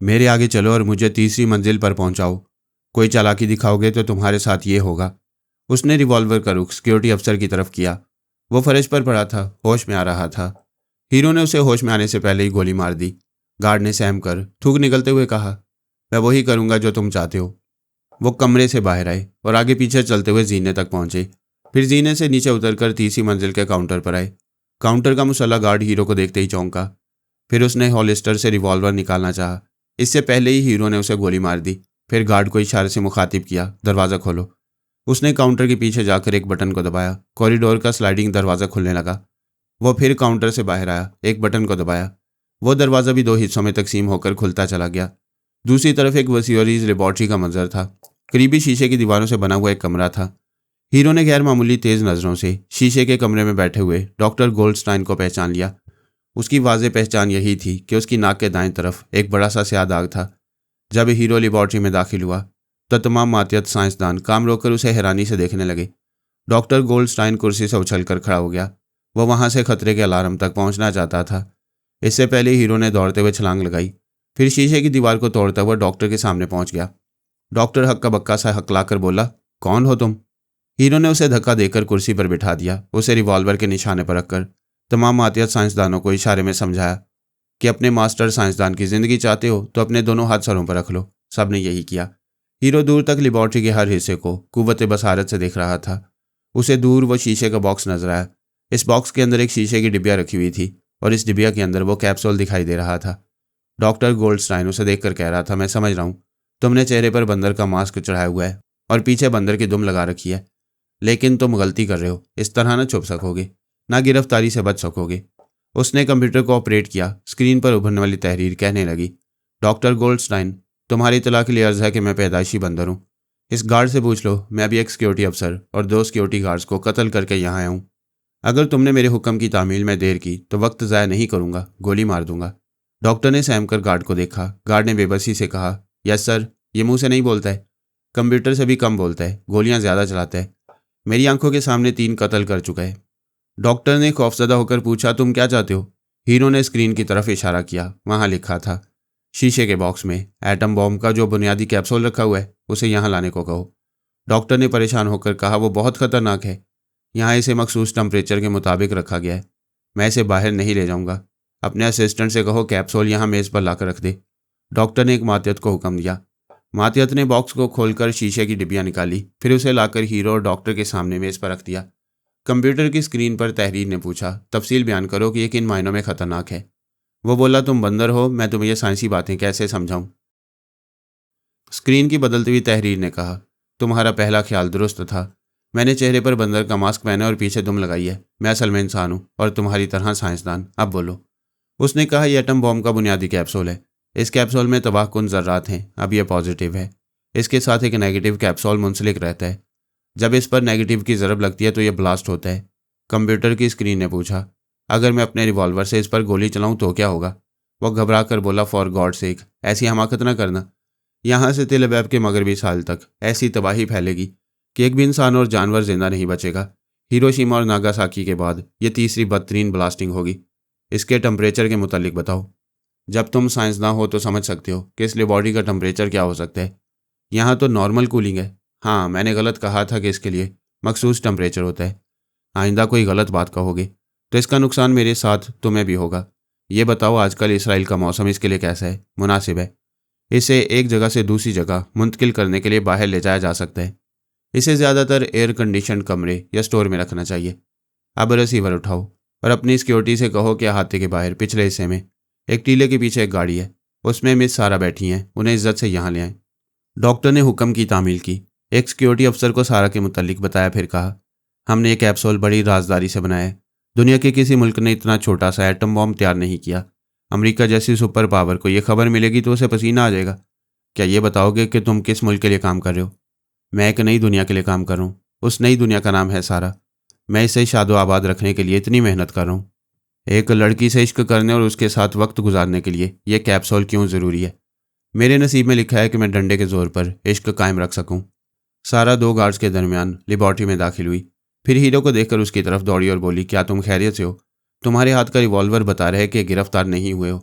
मेरे आगे चलो और मुझे तीसरी मंजिल पर पहुंचाओ। कोई चालाकी दिखाओगे तो तुम्हारे साथ ये होगा। उसने रिवॉल्वर का रुख सिक्योरिटी अफसर की तरफ किया। वो फर्श पर पड़ा था, होश में आ रहा था। हीरो ने उसे होश में आने से पहले ही गोली मार दी। गार्ड ने सहम कर थूक निकलते हुए कहा, मैं वही करूंगा जो तुम चाहते हो। वो कमरे से बाहर आए और आगे पीछे चलते हुए जीने तक पहुंचे। फिर जीने से नीचे उतरकर तीसरी मंजिल के काउंटर पर आए। काउंटर का मुसल्ला गार्ड हीरो को देखते ही चौंका। फिर उसने हॉलिस्टर से रिवॉल्वर निकालना चाहा। इससे पहले ही हीरो ने उसे गोली मार दी। फिर गार्ड को इशारे से मुखातिब किया, दरवाज़ा खोलो। उसने काउंटर के पीछे जाकर एक बटन को दबाया। कॉरिडोर का स्लाइडिंग दरवाज़ा खुलने लगा। वो फिर काउंटर से बाहर आया, एक बटन को दबाया। वो दरवाज़ा भी दो हिस्सों में तकसीम होकर खुलता चला गया। दूसरी तरफ एक वसीयरीज लेबॉर्ट्री का मंजर था। करीबी शीशे की दीवारों से बना हुआ एक कमरा था। हीरो ने गैर मामूली तेज़ नज़रों से शीशे के कमरे में बैठे हुए डॉक्टर गोल्डस्टाइन को पहचान लिया। उसकी वाज़ेह पहचान यही थी कि उसकी नाक के दाएं तरफ एक बड़ा सा स्याह दाग था। जब हीरो लेबॉर्ट्री में दाखिल हुआ तो तमाम मातियत साइंसदान काम रोककर उसे हैरानी से देखने लगे। डॉक्टर गोल्डस्टाइन कुर्सी से उछलकर खड़ा हो गया। वह वहाँ से खतरे के अलार्म तक पहुँचना चाहता था। इससे पहले हीरो ने दौड़ते हुए छलांग लगाई। फिर शीशे की दीवार को तोड़ता हुआ डॉक्टर के सामने पहुँच गया। डॉक्टर हक्का बक्का सा हकलाकर बोला, कौन हो तुम? हीरो ने उसे धक्का देकर कुर्सी पर बिठा दिया। उसे रिवॉल्वर के निशाने पर रखकर तमाम मातियत साइंसदानों को इशारे में समझाया कि अपने मास्टर साइंसदान की ज़िंदगी चाहते हो तो अपने दोनों हाथ सरों पर रख लो। सब ने यही किया। हीरो दूर तक लेबॉर्ट्री के हर हिस्से को कुव्वत बसारत से देख रहा था। उसे दूर वो शीशे का बॉक्स नजर आया। इस बॉक्स के अंदर एक शीशे की डिब्बिया रखी हुई थी और इस डिब्बिया के अंदर वो कैप्सूल दिखाई दे रहा था। डॉक्टर गोल्डस्टाइन उसे देखकर कह रहा था, मैं समझ रहा हूँ, तुमने चेहरे पर बंदर का मास्क चढ़ाया हुआ है और पीछे बंदर की दुम लगा रखी है, लेकिन तुम गलती कर रहे हो। इस तरह ना छुप सकोगे, ना गिरफ्तारी से बच सकोगे। उसने कंप्यूटर को ऑपरेट किया। स्क्रीन पर उभरने वाली तहरीर कहने लगी, डॉक्टर गोल्डस्टाइन, तुम्हारी इत्तला के लिए अर्ज है कि मैं पैदाइशी बंदर हूँ। इस गार्ड से पूछ लो, मैं भी एक सिक्योरिटी अफसर और 2 सिक्योरिटी गार्ड्स को कत्ल करके यहाँ आया हूँ। अगर तुमने मेरे हुक्म की तामील में देर की तो वक्त ज़ाया नहीं करूँगा, गोली मार दूंगा। डॉक्टर ने सहम कर गार्ड को देखा। गार्ड ने बेबसी से कहा, यस सर। ये मुंह से नहीं बोलता है, कंप्यूटर से भी कम बोलता है, गोलियां ज़्यादा चलाता है। मेरी आंखों के सामने 3 कत्ल कर चुका है। डॉक्टर ने खौफजदा होकर पूछा, तुम क्या चाहते हो? हीरो ने स्क्रीन की तरफ इशारा किया। वहाँ लिखा था, शीशे के बॉक्स में एटम बॉम्ब का जो बुनियादी कैप्सूल रखा हुआ है उसे यहाँ लाने को कहो। डॉक्टर ने परेशान होकर कहा, वो बहुत ख़तरनाक है। यहाँ इसे मखसूस टेम्परेचर के मुताबिक रखा गया है। मैं इसे बाहर नहीं ले जाऊँगा। अपने असिस्टेंट से कहो कैप्सूल यहाँ मेज़ पर लाकर रख दे। डॉक्टर ने एक मातियत को हुक्म दिया। मातियत ने बॉक्स को खोलकर शीशे की डिब्बियाँ निकाली। फिर उसे लाकर हीरो और डॉक्टर के सामने मेज़ पर रख दिया। कंप्यूटर की स्क्रीन पर तहरीर ने पूछा, तफसील बयान करो कि ये किन मायनों में ख़तरनाक है। वो बोला, तुम बंदर हो, मैं तुम्हें ये साइंसी बातें कैसे समझाऊं? स्क्रीन की बदलती हुई तहरीर ने कहा, तुम्हारा पहला ख्याल दुरुस्त था। मैंने चेहरे पर बंदर का मास्क पहना और पीछे दुम लगाई है। मैं असल में इंसान हूँ और तुम्हारी तरह साइंसदान। अब बोलो। उसने कहा, यह एटम बॉम्ब का बुनियादी कैप्सूल है। इस कैप्सूल में तबाहकुन ज़र्रात हैं। अब यह पॉजिटिव है। इसके साथ एक नेगेटिव कैप्सूल मुंसलिक रहता है। जब इस पर नेगेटिव की ज़रब लगती है तो यह ब्लास्ट होता है। कंप्यूटर की स्क्रीन ने पूछा, अगर मैं अपने रिवॉल्वर से इस पर गोली चलाऊं तो क्या होगा? वह घबरा कर बोला, फॉर गॉड सेक, ऐसी हमाकत न करना। यहाँ से तिल अबैब के मगरबी साल तक ऐसी तबाही फैलेगी कि एक भी इंसान और जानवर जिंदा नहीं बचेगा। हिरोशिमा और नागासाकी के बाद ये तीसरी बदतरीन ब्लास्टिंग होगी। इसके टेम्परेचर के मुतालिक बताओ। जब तुम साइंसदान हो तो समझ सकते हो कि इस लेबॉर्ट्री का टेम्परेचर क्या हो सकता है। यहाँ तो नॉर्मल कूलिंग है। हाँ, मैंने गलत कहा था कि इसके लिए मखसूस टेम्परेचर होता है। आइंदा कोई गलत बात कहोगे तो इसका नुकसान मेरे साथ तुम्हें भी होगा। ये बताओ, आजकल इसराइल का मौसम इसके लिए कैसा है? मुनासिब है? इसे एक जगह से दूसरी जगह मुंतकिल करने के लिए बाहर ले जाया जा सकता है। इसे ज़्यादातर एयर कंडीशन कमरे या स्टोर में रखना चाहिए। अब रिसीवर उठाओ और अपनी सिक्योरिटी से कहो कि अहाते के बाहर पिछले हिस्से में एक टीले के पीछे एक गाड़ी है, उसमें मिस सारा बैठी हैं, उन्हें इज्जत से यहाँ ले आएं। डॉक्टर ने हुक्म की तामील की। एक सिक्योरिटी अफसर को सारा के मुतालिक बताया। फिर कहा, हमने ये कैप्सूल बड़ी राजदारी से बनाया है। दुनिया के किसी मुल्क ने इतना छोटा सा एटम बॉम्ब तैयार नहीं किया। अमेरिका जैसी सुपर पावर को ये खबर मिलेगी तो उसे पसीना आ जाएगा। क्या ये बताओगे कि तुम किस मुल्क के लिए काम कर रहे हो? मैं एक नई दुनिया के लिए काम कर रहा हूँ। उस नई दुनिया का नाम है सारा। मैं इसे शादो आबाद रखने के लिए इतनी मेहनत कर रहा हूँ। एक लड़की से इश्क करने और उसके साथ वक्त गुजारने के लिए यह कैप्सूल क्यों ज़रूरी है? मेरे नसीब में लिखा है कि मैं डंडे के जोर पर इश्क कायम रख सकूं। सारा 2 गार्ड्स के दरमियान लेबॉर्ट्री में दाखिल हुई। फिर हीरो को देखकर उसकी तरफ दौड़ी और बोली, क्या तुम खैरियत से हो? तुम्हारे हाथ का रिवॉल्वर बता रहे कि गिरफ्तार नहीं हुए हो।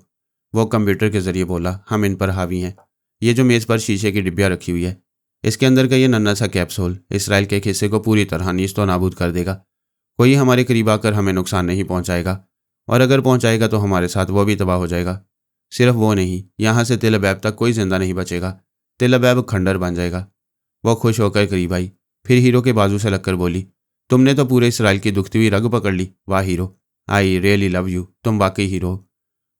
वो कंप्यूटर के जरिए बोला, हम इन पर हावी हैं। ये जो मेज़ पर शीशे की डिब्बियाँ रखी हुई है, इसके अंदर का ये नन्हा सा कैप्सूल इसराइल के एक हिस्से को पूरी तरह नीस्तो नाबूद कर देगा। कोई हमारे करीब आकर हमें नुकसान नहीं पहुंचाएगा, और अगर पहुंचाएगा तो हमारे साथ वो भी तबाह हो जाएगा। सिर्फ वो नहीं, यहाँ से तेल अबैब तक कोई जिंदा नहीं बचेगा। तेल अबैब खंडर बन जाएगा। वो खुश होकर करीब आई, फिर हीरो के बाजू से लगकर बोली, तुमने तो पूरे इसराइल की दुखती हुई रग पकड़ ली। वाह hero, I really love you, तुम वाकई हीरो हो।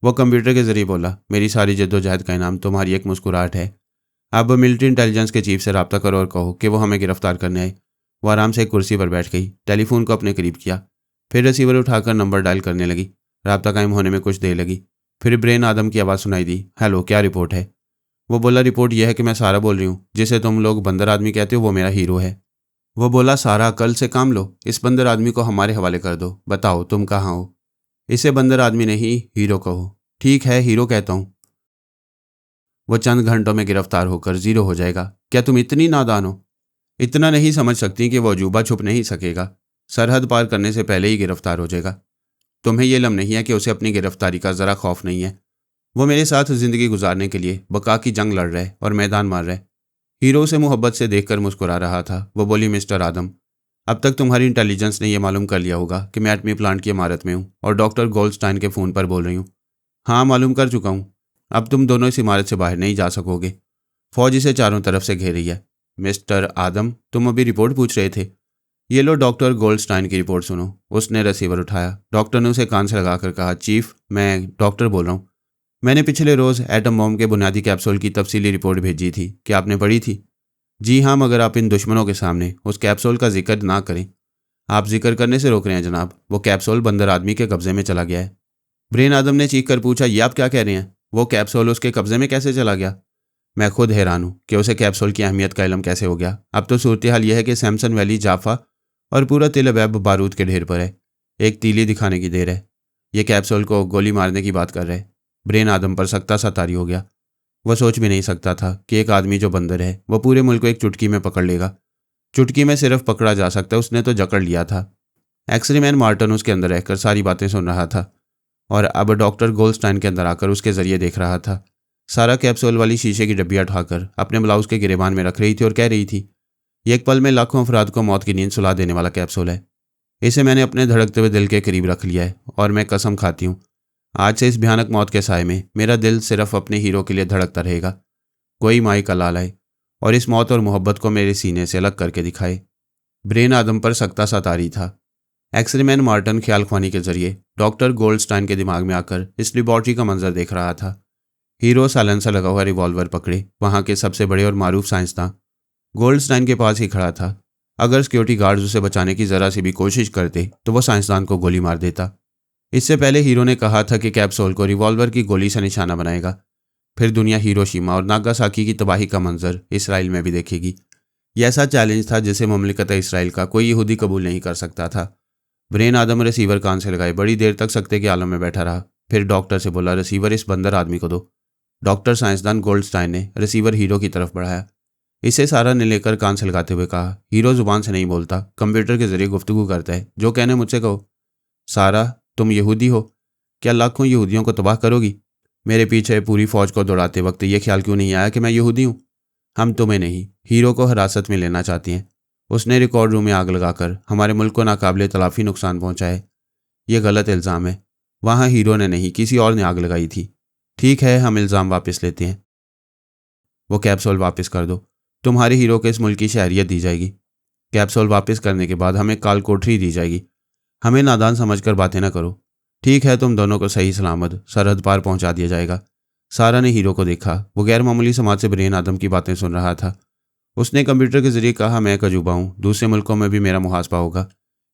वो कंप्यूटर के जरिए बोला, मेरी सारी जद्दोजहद का इनाम तुम्हारी एक मुस्कुराहट है। अब मिलिट्री इंटेलिजेंस के चीफ से रब्ता करो और कहो कि वो हमें गिरफ्तार करने आए। वो आराम से एक कुर्सी पर बैठ गई, टेलीफोन को अपने करीब किया, फिर रिसीवर उठाकर नंबर डायल करने लगी। रब्ता कायम होने में कुछ देर लगी, फिर ब्रेन आदम की आवाज़ सुनाई दी, हेलो, क्या रिपोर्ट है? वो बोला, रिपोर्ट यह है कि मैं सारा बोल रही हूँ, जिसे तुम लोग बंदर आदमी कहते हो, वो मेरा हीरो है। वो बोला, सारा कल से काम लो, इस बंदर आदमी को हमारे हवाले कर दो। बताओ तुम कहाँ हो? इसे बंदर आदमी नहीं, हीरो कहो। ठीक है, हीरो कहता हूँ। वो चंद घंटों में गिरफ्तार होकर जीरो हो जाएगा। क्या तुम इतनी नादान हो? इतना नहीं समझ सकती कि वो अजूबा छुप नहीं सकेगा, सरहद पार करने से पहले ही गिरफ्तार हो जाएगा। तुम्हें यह इल्म नहीं है कि उसे अपनी गिरफ्तारी का ज़रा खौफ नहीं है। वो मेरे साथ ज़िंदगी गुजारने के लिए बका की जंग लड़ रहे और मैदान मार रहे। हीरो उसे मोहब्बत से देखकर मुस्कुरा रहा था। वो बोली, मिस्टर आदम, अब तक तुम्हारी इंटेलिजेंस ने यह मालूम कर लिया होगा कि मैं एटमी प्लांट की इमारत में हूँ और डॉक्टर गोल्डस्टाइन के फ़ोन पर बोल रही हूँ। हाँ, मालूम कर चुका हूँ। अब तुम दोनों इस इमारत से बाहर नहीं जा सकोगे। फौज इसे चारों तरफ से घेर रही है। मिस्टर आदम, तुम अभी रिपोर्ट पूछ रहे थे। ये लो डॉक्टर गोल्डस्टाइन की रिपोर्ट सुनो। उसने रिसीवर उठाया। डॉक्टर ने उसे कान से लगाकर कहा, चीफ, मैं डॉक्टर बोल रहा हूँ। मैंने पिछले रोज़ एटम बॉम्ब के बुनियादी कैप्सूल की तफसीली रिपोर्ट भेजी थी। क्या आपने पढ़ी थी? जी हाँ, मगर आप इन दुश्मनों के सामने उस कैप्सूल का जिक्र ना करें। आप जिक्र करने से रोक रहे हैं जनाब। वो कैप्सूल बंदर आदमी के कब्जे में चला गया है। ब्रेन आदम ने चीख कर पूछा, ये आप क्या कह रहे हैं? वो कैप्सूल उसके कब्जे में कैसे चला गया? मैं खुद हैरान हूँ कि उसे कैप्सूल की अहमियत का इल्म कैसे हो गया। अब तो सूरत हाल यह है कि सैमसन वैली, जाफा और पूरा तेल अबैब बारूद के ढेर पर है। एक तीली दिखाने की देर है। ये कैप्सूल को गोली मारने की बात कर रहे। ब्रेन आदम पर सख्ता सा तारी हो गया। वह सोच भी नहीं सकता था कि एक आदमी जो बंदर है वो पूरे मुल्क को एक चुटकी में पकड़ लेगा। चुटकी में सिर्फ पकड़ा जा सकता है, उसने तो जकड़ लिया था। एक्सरे मैन मार्टन उसके अंदर रहकर सारी बातें सुन रहा था और अब डॉक्टर गोल्डस्टाइन के अंदर आकर उसके जरिए देख रहा था। सारा कैप्सूल वाली शीशे की डब्बियाँ उठाकर अपने ब्लाउज के गिरेबान में रख रही थी और कह रही थी, ये एक पल में लाखों अफराद को मौत की नींद सुला देने वाला कैप्सूल है। इसे मैंने अपने धड़कते हुए दिल के करीब रख लिया है और मैं कसम खाती हूँ, आज से इस भयानक मौत के साए में मेरा दिल सिर्फ अपने हीरो के लिए धड़कता रहेगा। कोई माई का लाल आए और इस मौत और मोहब्बत को मेरे सीने से अलग करके दिखाए। ब्रेन आदम पर सख्ता सा तारी था। एक्सरे मैन मार्टन ख्याल ख्वानी के जरिए डॉक्टर गोल्डस्टाइन के दिमाग में आकर इस लेबॉर्ट्री का मंजर देख रहा था। हीरो साइलेंसर लगा हुआ रिवॉल्वर पकड़े वहाँ के सबसे बड़े और मारूफ साइंसदान गोल्डस्टाइन के पास ही खड़ा था। अगर सिक्योरिटी गार्ड्स उसे बचाने की ज़रा सी भी कोशिश करते तो वह साइंसदान को गोली मार देता। इससे पहले हीरो ने कहा था कि कैप्सूल को रिवॉल्वर की गोली से निशाना बनाएगा। फिर दुनिया हिरोशिमा और नागासाकी की तबाही का मंजर इसराइल में भी देखेगी। यह ऐसा चैलेंज था जिसे मुमलिकत इसराइल का कोई यहूदी कबूल नहीं कर सकता था। ब्रेन आदम रिसीवर कान से लगाए बड़ी देर तक सख्ते के आलम में बैठा रहा। फिर डॉक्टर से बोला, रिसीवर इस बंदर आदमी को दो। डॉक्टर साइंसदान गोल्डस्टाइन ने रिसीवर हीरो की तरफ बढ़ाया। इसे सारा ने लेकर कान से लगाते हुए कहा, हीरो जुबान से नहीं बोलता, कंप्यूटर के जरिए गुफ्तगू करता है। जो कहने मुझसे कहो। सारा, तुम यहूदी हो? क्या लाखों यहूदियों को तबाह करोगी? मेरे पीछे पूरी फौज को दौड़ाते वक्त यह ख्याल क्यों नहीं आया कि मैं यहूदी हूँ? हम तुम्हें नहीं, हीरो को हिरासत में लेना चाहती हैं। उसने रिकॉर्ड रूम में आग लगाकर हमारे मुल्क को नाकाबिले तलाफी नुकसान पहुंचा है। यह गलत इल्ज़ाम है। वहाँ हीरो ने नहीं, किसी और ने आग लगाई थी। ठीक है, हम इल्ज़ाम वापस लेते हैं। वो कैप्सूल वापस कर दो। तुम्हारे हीरो को इस मुल्क की शहरियत दी जाएगी। कैप्सूल वापस करने के बाद हमें काल कोठरी दी जाएगी। हमें नादान समझकर बातें ना करो। ठीक है, तुम दोनों को सही सलामत सरहद पार पहुंचा दिया जाएगा। सारा ने हीरो को देखा। वो गैर मामूली समाज से ब्रेन आदम की बातें सुन रहा था। उसने कंप्यूटर के जरिए कहा, मैं एक अजूबा हूँ, दूसरे मुल्कों में भी मेरा मुहासबा होगा।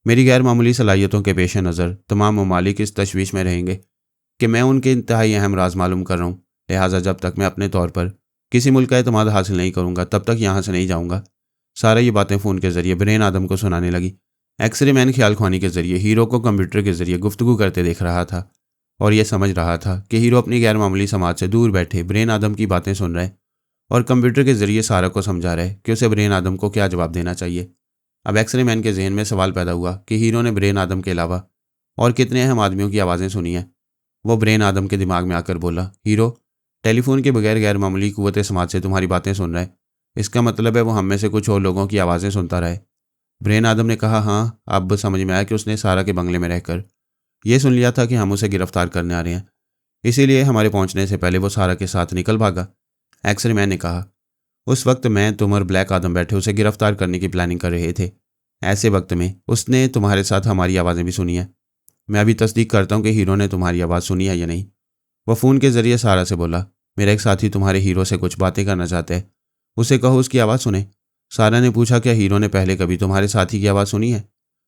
मेरी गैर मामूली सलाहियतों के पेश नज़र तमाम ममालिक इस तशवीश में रहेंगे कि मैं उनके इंतहाई अहम राज मालूम कर रहा हूँ। लिहाजा जब तक मैं अपने तौर पर किसी मुल्क का एतमाद हासिल नहीं करूँगा तब तक यहाँ से नहीं जाऊँगा। सारा ये बातें फ़ोन के जरिए ब्रेन आदम को सुनाने लगी। एक्सरे मैन ख्याल ख्वानी के जरिए हीरो को कंप्यूटर के जरिए गुफ्तगू करते देख रहा था और यह समझ रहा था कि हीरो अपनी गैर मामूली समाज से दूर बैठे ब्रेन आदम की बातें सुन रहे और कंप्यूटर के जरिए सारा को समझा रहे कि उसे ब्रेन आदम को क्या जवाब देना चाहिए। अब एक्सरे मैन के जहन में सवाल पैदा हुआ कि हीरो ने ब्रेन आदम के अलावा और कितने अहम आदमियों की आवाज़ें सुनी हैं। वो ब्रेन आदम के दिमाग में आकर बोला, हीरो टेलीफोन के बगैर गैर मामूली कुव्वत समाज से तुम्हारी बातें सुन रहा है। इसका मतलब है वो हम में से कुछ और लोगों की आवाज़ें सुनता रहे। ब्रेन आदम ने कहा, हाँ। अब समझ में आया कि उसने सारा के बंगले में रहकर ये सुन लिया था कि हम उसे गिरफ्तार करने आ रहे हैं, इसीलिए हमारे पहुंचने से पहले वो सारा के साथ निकल भागा। एक्सरे मैन ने कहा, उस वक्त मैं, तुम और ब्लैक आदम बैठे उसे गिरफ्तार करने की प्लानिंग कर रहे थे। ऐसे वक्त में उसने तुम्हारे साथ हमारी आवाज़ें भी सुनी है। मैं अभी तस्दीक करता हूँ कि हीरो ने तुम्हारी आवाज़ सुनी है या नहीं। वह फ़ोन के ज़रिए सारा से बोला, मेरा एक साथी तुम्हारे हीरो से कुछ बातें करना चाहता है, उसे कहो उसकी आवाज़ सुने। सारा ने पूछा, क्या हीरो ने पहले कभी तुम्हारे साथी की आवाज़ सुनी है?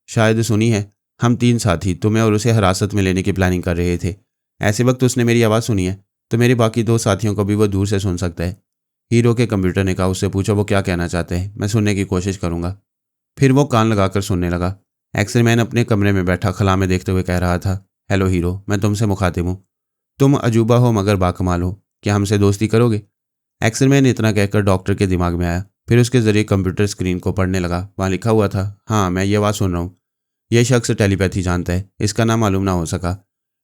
शायद सुनी है। हम 3 साथी तुम्हें और उसे हिरासत में लेने की प्लानिंग कर रहे थे। ऐसे वक्त उसने मेरी आवाज़ सुनी है तो मेरे बाकी 2 साथियों को भी वो दूर से सुन सकता है। हीरो के कंप्यूटर ने कहा, उससे पूछो वो क्या कहना चाहते हैं, मैं सुनने की कोशिश करूँगा। फिर वो कान लगाकर सुनने लगा। एक्सरे मैन अपने कमरे में बैठा खला में देखते हुए कह रहा था, हेलो हीरो, मैं तुमसे मुखातिब हूँ। तुम अजूबा हो मगर बाकमाल हो, क्या हमसे दोस्ती करोगे? एक्सरे मैन इतना कहकर डॉक्टर के दिमाग में आया। फिर उसके ज़रिए कंप्यूटर स्क्रीन को पढ़ने लगा। वहाँ लिखा हुआ था, हाँ मैं ये आवाज़ सुन रहा हूँ। यह शख्स टेलीपैथी जानता है। इसका नाम मालूम ना हो सका।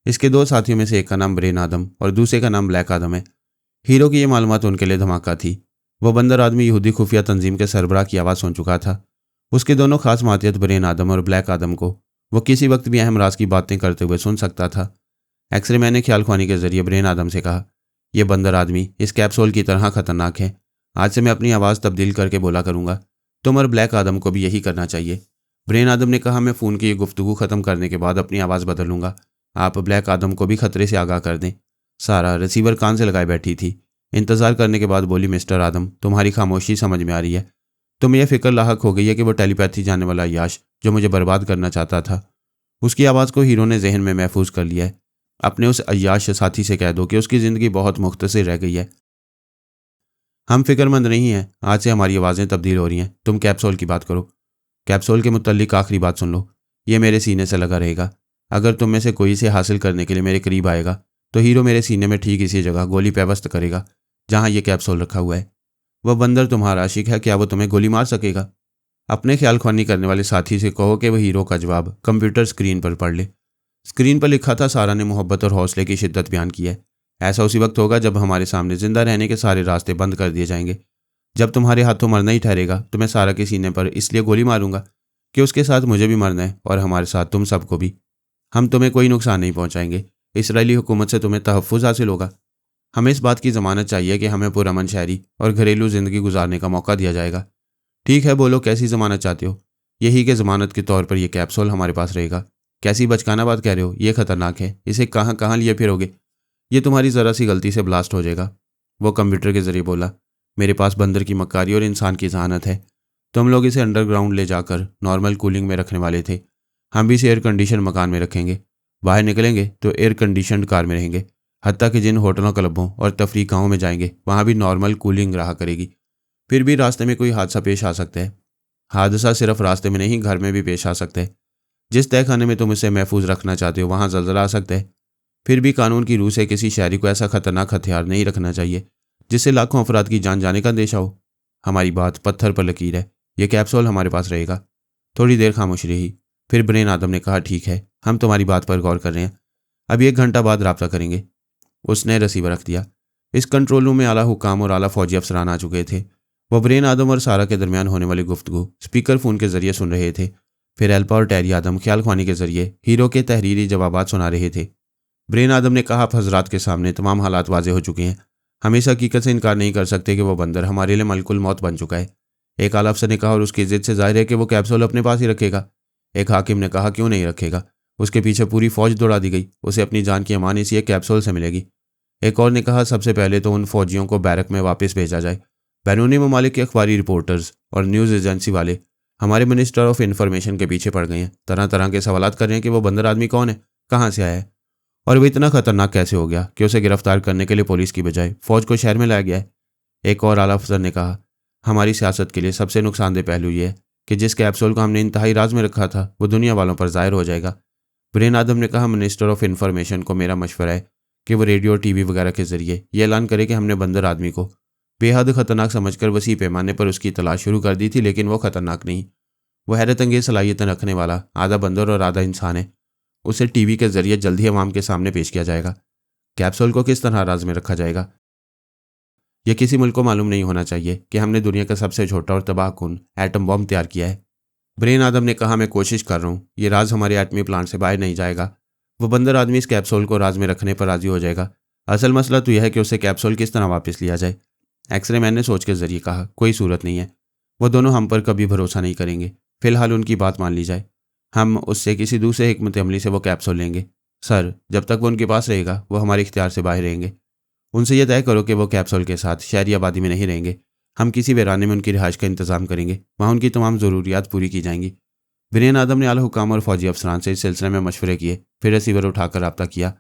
इसके 2 साथियों में से एक का नाम ब्रेन आदम और दूसरे का नाम ब्लैक आदम है। हीरो की ये मालूमात उनके लिए धमाका थी। वह बंदर आदमी यहूदी खुफिया तंजीम के सरबराह की आवाज़ सुन चुका था। उसके दोनों खास मातियत ब्रेन आदम और ब्लैक आदम को वह किसी वक्त भी अहम राज की बातें करते हुए सुन सकता था। एक्सरे मैन ने ख्याल ख्वानी के जरिए ब्रेन आदम से कहा, यह बंदर आदमी इस कैप्सूल की तरह खतरनाक है। आज से मैं अपनी आवाज़ तब्दील करके बोला करूँगा। तुम और ब्लैक आदम को भी यही करना चाहिए। ब्रेन आदम ने कहा, मैं फ़ोन की ये गुफ्तगू ख़त्म करने के बाद अपनी आवाज़ बदलूंगा। आप ब्लैक आदम को भी खतरे से आगाह कर दें। सारा रिसीवर कान से लगाए बैठी थी। इंतज़ार करने के बाद बोली, मिस्टर आदम, तुम्हारी खामोशी समझ में आ रही है। तुम्हें यह फिक्र लाहक हो गई है कि वो टेलीपैथी जानने वाला याश जो मुझे बर्बाद करना चाहता था, उसकी आवाज़ को हीरो ने जहन में महफूज कर लिया है। अपने उस अय्याश साथी से कह दो कि उसकी ज़िंदगी बहुत मुख्तसर रह गई है। हम फिक्रमंद नहीं हैं। आज से हमारी आवाज़ें तब्दील हो रही हैं। तुम कैप्सूल की बात करो। कैप्सूल के मुतल्लिक आखिरी बात सुन लो। ये मेरे सीने से लगा रहेगा। अगर तुम में से कोई इसे हासिल करने के लिए मेरे करीब आएगा तो हीरो मेरे सीने में ठीक इसी जगह गोली पेवस्त करेगा जहाँ ये कैप्सूल रखा हुआ है। वह बंदर तुम्हारा आशिक है, क्या वो तुम्हें गोली मार सकेगा? अपने ख्याल ख्वानी करने वाले साथी से कहो कि वह हीरो का जवाब कंप्यूटर स्क्रीन पर पढ़ ले। स्क्रीन पर लिखा था, सारा ने मोहब्बत और हौसले की शिद्दत बयान की है। ऐसा उसी वक्त होगा जब हमारे सामने जिंदा रहने के सारे रास्ते बंद कर दिए जाएंगे। जब तुम्हारे हाथों मरना ही ठहरेगा तो मैं सारा के सीने पर इसलिए गोली मारूंगा कि उसके साथ मुझे भी मरना है और हमारे साथ तुम सबको भी। हम तुम्हें कोई नुकसान नहीं पहुंचाएंगे। इसराइली हुकूमत से तुम्हें तहफ़्फ़ुज़ हासिल होगा। हमें इस बात की ज़मानत चाहिए कि हमें पुरअमन शहरी और घरेलू ज़िंदगी गुजारने का मौका दिया जाएगा। ठीक है, बोलो कैसी ज़मानत चाहते हो? यही कि ज़मानत के तौर पर यह कैप्सूल हमारे पास रहेगा। कैसी बचकाना बात कह रहे हो? ये खतरनाक है। इसे कहाँ कहाँ लिए फिरोगे? ये तुम्हारी ज़रा सी गलती से ब्लास्ट हो जाएगा। वो कंप्यूटर के ज़रिए बोला, मेरे पास बंदर की मक्कारी और इंसान की जहानत है। तुम लोग इसे अंडरग्राउंड ले जाकर नॉर्मल कूलिंग में रखने वाले थे। हम भी इसे एयर कंडीशन मकान में रखेंगे। बाहर निकलेंगे तो एयर कंडीशन कार में रहेंगे। हत्ता कि जिन होटलों, क्लबों और तफरीह गाहों में जाएंगे वहाँ भी नॉर्मल कूलिंग रहा करेगी। फिर भी रास्ते में कोई हादसा पेश आ सकता है। हादसा सिर्फ रास्ते में नहीं, घर में भी पेश आ सकता है। जिस तय खाने में तुम इसे महफूज रखना चाहते हो वहाँ जल्जला आ सकता है। फिर भी कानून की रूह से किसी शहरी को ऐसा खतरनाक हथियार नहीं रखना चाहिए जिससे लाखों अफराद की जान जाने का अंदेशा हो। हमारी बात पत्थर पर लकीर है। यह कैप्सूल हमारे पास रहेगा। थोड़ी देर खामोश रही। फिर ब्रेन आदम ने कहा, ठीक है, हम तुम्हारी बात पर गौर कर रहे हैं। अभी 1 घंटा बाद रब्ता करेंगे। उसने रिसीवर रख दिया। इस कंट्रोल रूम में आला हुकाम और आला फौजी अफसरान आ चुके थे। वह ब्रेन आदम और सारा के दरमियान होने वाली गुफ्तगू स्पीकर फ़ोन के जरिए सुन रहे थे। फिर एल्पा और टैरी आदम ख्याल ख्वानी के जरिए हीरो के तहरीरी जवाबात सुना रहे थे। ब्रेन आदम ने कहा, आप हजरात के सामने तमाम हालात वाजे हो चुके हैं। हम इस हकीकत से इनकार नहीं कर सकते कि वो बंदर हमारे लिए मलकुल मौत बन चुका है। एक आला अफसर ने कहा, और उसकी इज्जत से जाहिर है कि वो कैप्सूल अपने पास ही रखेगा। एक हाकिम ने कहा, क्यों नहीं रखेगा? उसके पीछे पूरी फौज दौड़ा दी गई। उसे अपनी जान की अमान इसी एक कैप्सूल से मिलेगी। एक और ने कहा, सबसे पहले तो उन फौजियों को बैरक में वापस भेजा जाए। बैरूनी ममालिक के अखबारी रिपोर्टर्स और न्यूज़ एजेंसी वाले हमारे मिनिस्टर ऑफ इंफॉर्मेशन के पीछे पड़ गए हैं। तरह तरह के सवालात कर रहे हैं कि वो बंदर आदमी कौन है, कहाँ से आया है और वो इतना खतरनाक कैसे हो गया कि उसे गिरफ्तार करने के लिए पुलिस की बजाय फौज को शहर में लाया गया है। एक और आला अफसर ने कहा, हमारी सियासत के लिए सबसे नुकसानदेह पहलू ये है कि जिस कैप्सूल को हमने इंतहाई राज में रखा था वो दुनिया वालों पर जाहिर हो जाएगा। ब्रेन आदम ने कहा, मिनिस्टर ऑफ इंफॉर्मेशन को मेरा मशवरा है कि वो रेडियो और टीवी वगैरह के जरिए ये ऐलान करे कि हमने बंदर आदमी को बेहद खतरनाक समझकर वसी पैमाने पर उसकी तलाश शुरू कर दी थी, लेकिन वो खतरनाक नहीं। वो हैरत अंगेज सलाहियतें रखने वाला आधा बंदर और आधा इंसान है। उसे टीवी के जरिए जल्द ही अवाम के सामने पेश किया जाएगा। कैप्सूल को किस तरह राज में रखा जाएगा? यह किसी मुल्क को मालूम नहीं होना चाहिए कि हमने दुनिया का सबसे छोटा और तबाहकुन एटम बॉम्ब तैयार किया है। ब्रेन आदम ने कहा, मैं कोशिश कर रहा हूँ, ये राज हमारे एटमी प्लांट से बाहर नहीं जाएगा। वो बंदर आदमी इस कैप्सूल को राज में रखने पर राजी हो जाएगा। असल मसला तो यह है कि उससे कैप्सूल किस तरह वापस लिया जाए। एक्सरे मैन ने सोच के जरिए कहा, कोई सूरत नहीं है। वो दोनों हम पर कभी भरोसा नहीं करेंगे। फिलहाल उनकी बात मान ली जाए। हम उससे किसी दूसरे हिकमत अमली से वो कैप्सूल लेंगे। सर, जब तक वो उनके पास रहेगा वो हमारे इख्तियार से बाहर रहेंगे। उनसे यह तय करो कि वो कैप्सूल के साथ शहरी आबादी में नहीं रहेंगे। हम किसी वीराने में उनकी रिहाइश का इंतजाम करेंगे। वहाँ उनकी तमाम ज़रूरियात पूरी की जाएंगी। ब्रेन आदम ने आला हुकाम और फौजी अफसरान से इस सिलसिले में मशवरे किए। फिर रिसीवर उठाकर रब्ता किया।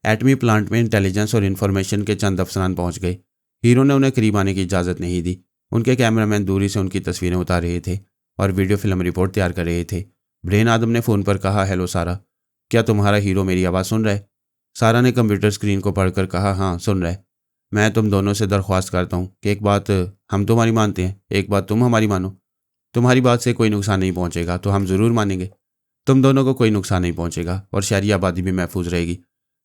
एटमी प्लांट में इंटेलिजेंस और इन्फॉर्मेशन के चंद अफसरान पहुंच गए। हीरो ने उन्हें करीब आने की इजाज़त नहीं दी। उनके कैमरामैन दूरी से उनकी तस्वीरें उतार रहे थे और वीडियो फिल्म रिपोर्ट तैयार कर रहे थे। ब्रेन आदम ने फ़ोन पर कहा, हेलो सारा, क्या तुम्हारा हीरो मेरी आवाज़ सुन रहा है? सारा ने कंप्यूटर स्क्रीन को पढ़कर कहा, हाँ सुन रहा है। मैं तुम दोनों से दरख्वास्त करता हूँ कि एक बात हम तुम्हारी मानते हैं, एक बात तुम हमारी मानो। तुम्हारी बात से कोई नुकसान नहीं पहुँचेगा तो हम ज़रूर मानेंगे। तुम दोनों को कोई नुकसान नहीं पहुँचेगा और शहरी आबादी भी महफूज रहेगी।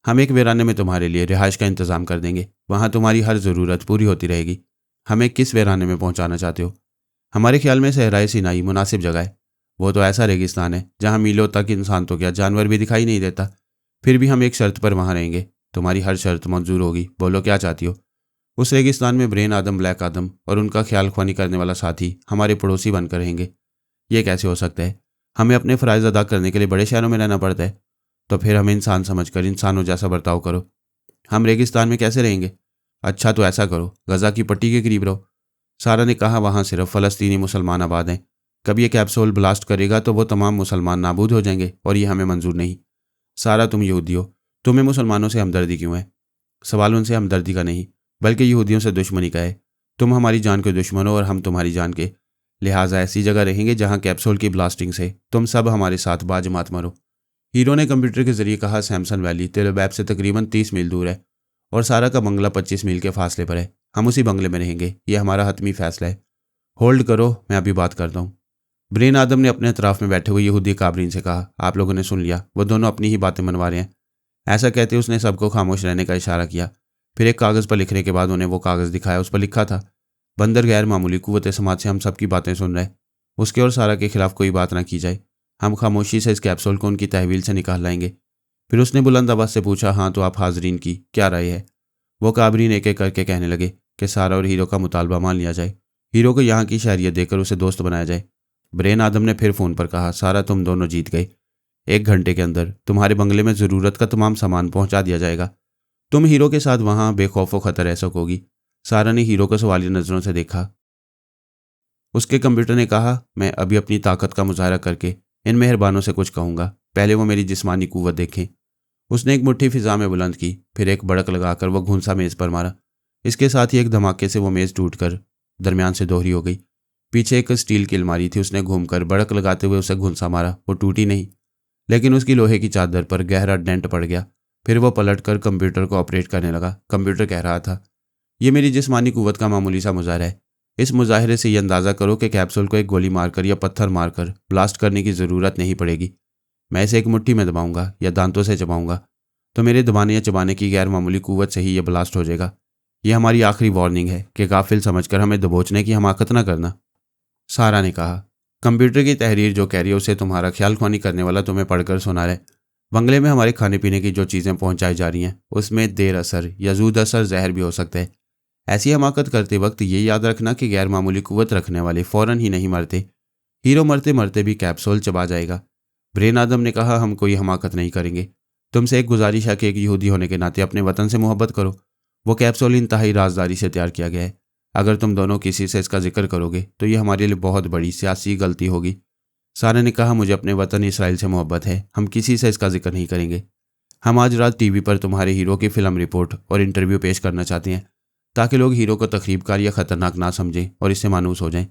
हम एक वीराने में तुम्हारे लिए रिहाइश का इंतज़ाम कर देंगे। वहाँ तुम्हारी हर ज़रूरत पूरी होती रहेगी। हमें किस वीराने में पहुँचाना चाहते हो? हमारे ख्याल में सहराए सिनाई मुनासिब जगह है। वो तो ऐसा रेगिस्तान है जहाँ मीलों तक इंसान तो क्या जानवर भी दिखाई नहीं देता। फिर भी हम एक शर्त पर वहाँ रहेंगे। तुम्हारी हर शर्त मंजूर होगी। बोलो क्या चाहती हो? उस रेगिस्तान में ब्रेन आदम, ब्लैक आदम और उनका ख्याल ख्वानी करने वाला साथी हमारे पड़ोसी बनकर रहेंगे। ये कैसे हो सकता है? हमें अपने फ़राइज़ अदा करने के लिए बड़े शहरों में रहना पड़ता है। तो फिर हमें इंसान समझकर इंसानों जैसा बर्ताव करो। हम रेगिस्तान में कैसे रहेंगे? अच्छा तो ऐसा करो, गज़ा की पट्टी के करीब रहो। सारा ने कहा, वहाँ सिर्फ फ़लस्तीनी मुसलमान आबाद हैं। कभी ये कैप्सूल ब्लास्ट करेगा तो वो तमाम मुसलमान नाबूद हो जाएंगे और ये हमें मंजूर नहीं। सारा, तुम यहूदी हो, तुम्हें मुसलमानों से हमदर्दी क्यों है? सवाल उनसे हमदर्दी का नहीं बल्कि यहूदियों से दुश्मनी का है। तुम हमारी जान के दुश्मन हो और हम तुम्हारी जान के। लिहाजा ऐसी जगह रहेंगे जहाँ कैप्सूल की ब्लास्टिंग से तुम सब हमारे साथ बाजमात मरो। हीरो ने कंप्यूटर के जरिए कहा, सैमसन वैली तेलबैब से तकरीबन 30 मील दूर है और सारा का बंगला 25 मील के फासले पर है। हम उसी बंगले में रहेंगे। यह हमारा हतमी फैसला है। होल्ड करो, मैं अभी बात करता हूँ। ब्रेन आदम ने अपने अतराफ में बैठे हुए यहूदी काबरीन से कहा, आप लोगों ने सुन लिया, वो दोनों अपनी ही बातें मनवा रहे हैं। ऐसा कहते उसने सबको खामोश रहने का इशारा किया। फिर एक कागज़ पर लिखने के बाद उन्हें वो कागज़ दिखाया। उस पर लिखा था, बंदर गैर मामूली कुव्वत समाज से हम सबकी बातें सुन रहे। उसके और सारा के खिलाफ कोई बात ना की जाए। हम खामोशी से इस कैप्सूल को उनकी तहवील से निकाल लाएंगे। फिर उसने बुलंद आवाज़ से पूछा, हाँ तो आप हाजरीन की क्या राय है? वो काबरीन एक एक करके कहने लगे कि सारा और हीरो का मुतालबा मान लिया जाए। हीरो को यहाँ की शहरियत देकर उसे दोस्त बनाया जाए। ब्रेन आदम ने फिर फ़ोन पर कहा, सारा तुम दोनों जीत गए। 1 घंटे के अंदर तुम्हारे बंगले में ज़रूरत का तमाम सामान पहुँचा दिया जाएगा। तुम हीरो के साथ वहाँ बेखौफ खतर रह सकोगी। सारा ने हीरो को सवालिया नज़रों से देखा। उसके कंप्यूटर ने कहा, मैं अभी अपनी ताकत का मुजाहरा करके इन मेहरबानों से कुछ कहूँगा। पहले वो मेरी जिस्मानी कुव्वत देखें। उसने एक मुट्ठी फिजा में बुलंद की। फिर एक बड़क लगाकर वो घुंसा मेज़ पर मारा। इसके साथ ही एक धमाके से वो मेज़ टूटकर दरमियान से दोहरी हो गई। पीछे एक स्टील की अलमारी थी। उसने घूमकर बड़क लगाते हुए उसे घुंसा मारा। वो टूटी नहीं, लेकिन उसकी लोहे की चादर पर गहरा डेंट पड़ गया। फिर वो पलटकर कंप्यूटर को ऑपरेट करने लगा। कंप्यूटर कह रहा था, ये मेरी जिस्मानी कुव्वत का मामूली सा मुजाहरा है। इस मुजाहरे से ये अंदाज़ा करो कि कैप्सूल को एक गोली मारकर या पत्थर मारकर ब्लास्ट करने की ज़रूरत नहीं पड़ेगी। मैं इसे एक मुट्ठी में दबाऊंगा या दांतों से चबाऊंगा तो मेरे दबाने या चबाने की गैर मामूली कुव्वत से ही यह ब्लास्ट हो जाएगा। यह हमारी आखिरी वार्निंग है कि गाफिल समझकर हमें दबोचने की हमाकत न करना। सारा ने कहा, कंप्यूटर की तहरीर जो कह रही है उसे तुम्हारा ख्याल ख्वानी करने वाला तुम्हें पढ़कर सुना रहे। बंगले में हमारे खाने पीने की जो चीज़ें पहुंचाई जा रही हैं उसमें देर असर या जूद असर जहर भी हो सकता है। ऐसी हमाकत करते वक्त ये याद रखना कि गैर मामूली कुव्वत रखने वाले फ़ौरन ही नहीं मरते। हीरो मरते मरते भी कैप्सूल चबा जाएगा। ब्रेन आदम ने कहा, हम कोई हमाकत नहीं करेंगे। तुमसे एक गुजारिश है कि एक यहूदी होने के नाते अपने वतन से मोहब्बत करो। वो कैप्सूल इंतहाई राजदारी से तैयार किया गया है। अगर तुम दोनों किसी से इसका जिक्र करोगे तो ये हमारे लिए बहुत बड़ी सियासी गलती होगी। सारा ने कहा, मुझे अपने वतन इसराइल से मोहब्बत है। हम किसी से इसका जिक्र नहीं करेंगे। हम आज रात टीवी पर तुम्हारे हीरो की फिल्म रिपोर्ट और इंटरव्यू पेश करना चाहते हैं ताकि लोग हीरो को तकरीबकार या ख़तरनाक ना समझें और इससे मानूस हो जाएं।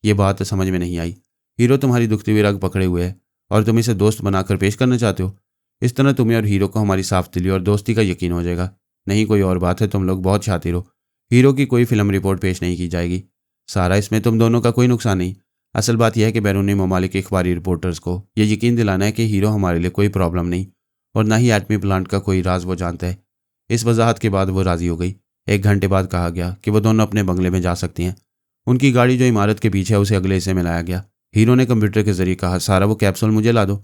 ये बात समझ में नहीं आई। हीरो तुम्हारी दुखती हुई रग पकड़े हुए है और तुम इसे दोस्त बनाकर पेश करना चाहते हो। इस तरह तुम्हें और हीरो को हमारी साफ दिली और दोस्ती का यकीन हो जाएगा। नहीं कोई और बात है, तुम लोग बहुत शातिर हो। हीरो की कोई फिल्म रिपोर्ट पेश नहीं की जाएगी। सारा, इसमें तुम दोनों का कोई नुकसान नहीं। असल बात यह है कि बैरूनी ममालिक के अखबारी रिपोर्टर्स को यह यकीन दिलाना है कि हीरो हमारे लिए कोई प्रॉब्लम नहीं और ना ही एटमी प्लांट का कोई राज वो जानता है। इस वजाहत के बाद वो राज़ी हो गई। 1 घंटे बाद कहा गया कि वो दोनों अपने बंगले में जा सकती हैं। उनकी गाड़ी जो इमारत के पीछे है उसे अगले हिस्से में लाया गया। हीरो ने कंप्यूटर के जरिए कहा, सारा वो कैप्सूल मुझे ला दो।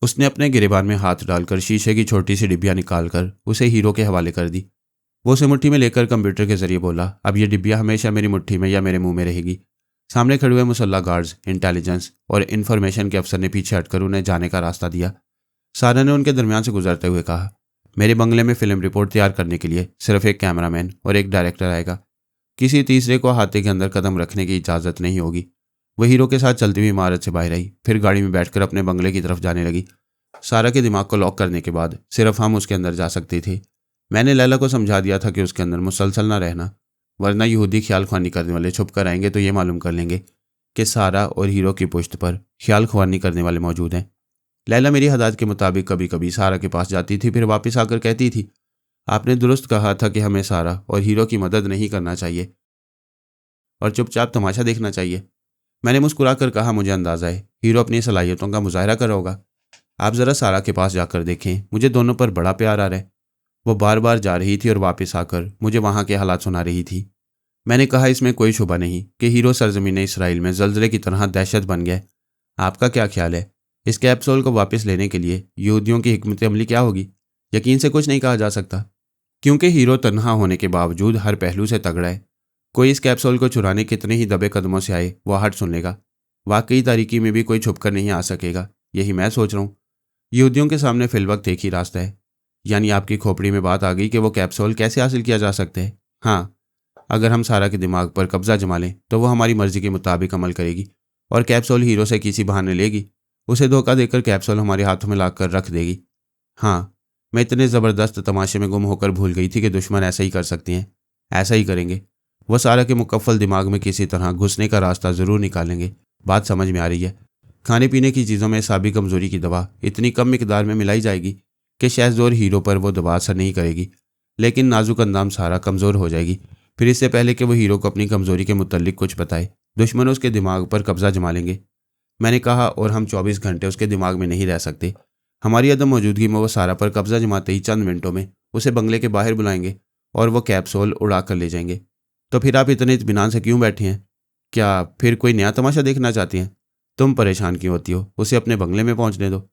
उसने अपने गिरेबान में हाथ डालकर शीशे की छोटी सी डिब्बियाँ निकालकर उसे हीरो के हवाले कर दी। वो उसे मुट्ठी में लेकर कंप्यूटर के जरिए बोला, अब ये डिब्बियाँ हमेशा मेरी मुट्ठी में या मेरे मुंह में रहेगी। सामने खड़े हुए मुसल्ला गार्ड्स, इंटेलिजेंस और इन्फॉर्मेशन के अफसर ने पीछे हटकर उन्हें जाने का रास्ता दिया। सारा ने उनके दरमियान से गुजरते हुए कहा, मेरे बंगले में फिल्म रिपोर्ट तैयार करने के लिए सिर्फ एक कैमरामैन और एक डायरेक्टर आएगा। किसी तीसरे को हाथे के अंदर कदम रखने की इजाज़त नहीं होगी। वह हीरो के साथ चलती हुई इमारत से बाहर आई, फिर गाड़ी में बैठकर अपने बंगले की तरफ जाने लगी। सारा के दिमाग को लॉक करने के बाद सिर्फ हम उसके अंदर जा सकते थे। मैंने लैला को समझा दिया था कि उसके अंदर मुसलसल ना रहना, वरना यहूदी ख्याल ख्वानी करने वाले छुप कर आएंगे तो ये मालूम कर लेंगे कि सारा और हीरो की पुश्त पर ख्याल ख्वानी करने वाले मौजूद हैं। लैला मेरी हदायत के मुताबिक कभी कभी सारा के पास जाती थी, फिर वापस आकर कहती थी, आपने दुरुस्त कहा था कि हमें सारा और हीरो की मदद नहीं करना चाहिए और चुपचाप तमाशा देखना चाहिए। मैंने मुस्कुराकर कहा, मुझे अंदाज़ा है हीरो अपनी सलाहियतों का मुजाहरा कर रहा होगा। आप ज़रा सारा के पास जाकर देखें, मुझे दोनों पर बड़ा प्यार आ रहा है। वो बार बार जा रही थी और वापस आकर मुझे वहाँ के हालात सुना रही थी। मैंने कहा, इसमें कोई शुबा नहीं कि हीरो सरजमीन इसराइल में जल्जले की तरह दहशत बन गया। आपका क्या ख्याल है, इस कैप्सूल को वापस लेने के लिए यहूदियों की हिकमत अमली क्या होगी? यकीन से कुछ नहीं कहा जा सकता, क्योंकि हीरो तन्हा होने के बावजूद हर पहलू से तगड़ा है। कोई इस कैप्सूल को चुराने कितने ही दबे कदमों से आए, वो हट सुन लेगा। वाकई तारीकी में भी कोई छुप कर नहीं आ सकेगा, यही मैं सोच रहा हूँ। यहूदियों के सामने फिलवक्त एक ही रास्ता है। यानी आपकी खोपड़ी में बात आ गई कि वो कैप्सूल कैसे हासिल किया जा सकता है। हाँ, अगर हम सारा के दिमाग पर कब्जा जमा लें तो वो हमारी मर्जी के मुताबिक अमल करेगी और कैप्सूल हीरो से किसी बहाने लेगी। उसे धोखा देकर कैप्सूल हमारे हाथों में लाकर रख देगी। हाँ, मैं इतने ज़बरदस्त तमाशे में गुम होकर भूल गई थी कि दुश्मन ऐसा ही कर सकते हैं, ऐसा ही करेंगे। वह सारा के मुकफ्फल दिमाग में किसी तरह घुसने का रास्ता ज़रूर निकालेंगे। बात समझ में आ रही है? खाने पीने की चीज़ों में साबी कमज़ोरी की दवा इतनी कम मिकदार में मिलाई जाएगी कि शहज़ोर हीरो पर वो दवा असर नहीं करेगी, लेकिन नाजुक अंदाम सारा कमज़ोर हो जाएगी। फिर इससे पहले कि वो हीरो को अपनी कमज़ोरी के मुतल्लिक कुछ बताए, दुश्मन उसके दिमाग पर कब्जा जमा लेंगे। मैंने कहा, और हम 24 घंटे उसके दिमाग में नहीं रह सकते। हमारी अदम मौजूदगी में वो सारा पर कब्जा जमाते ही चंद मिनटों में उसे बंगले के बाहर बुलाएंगे और वो कैप्सूल उड़ा कर ले जाएंगे। तो फिर आप इतने इत्मीनान से क्यों बैठे हैं? क्या फिर कोई नया तमाशा देखना चाहती हैं? तुम परेशान क्यों होती हो? उसे अपने बंगले में पहुंचने दो।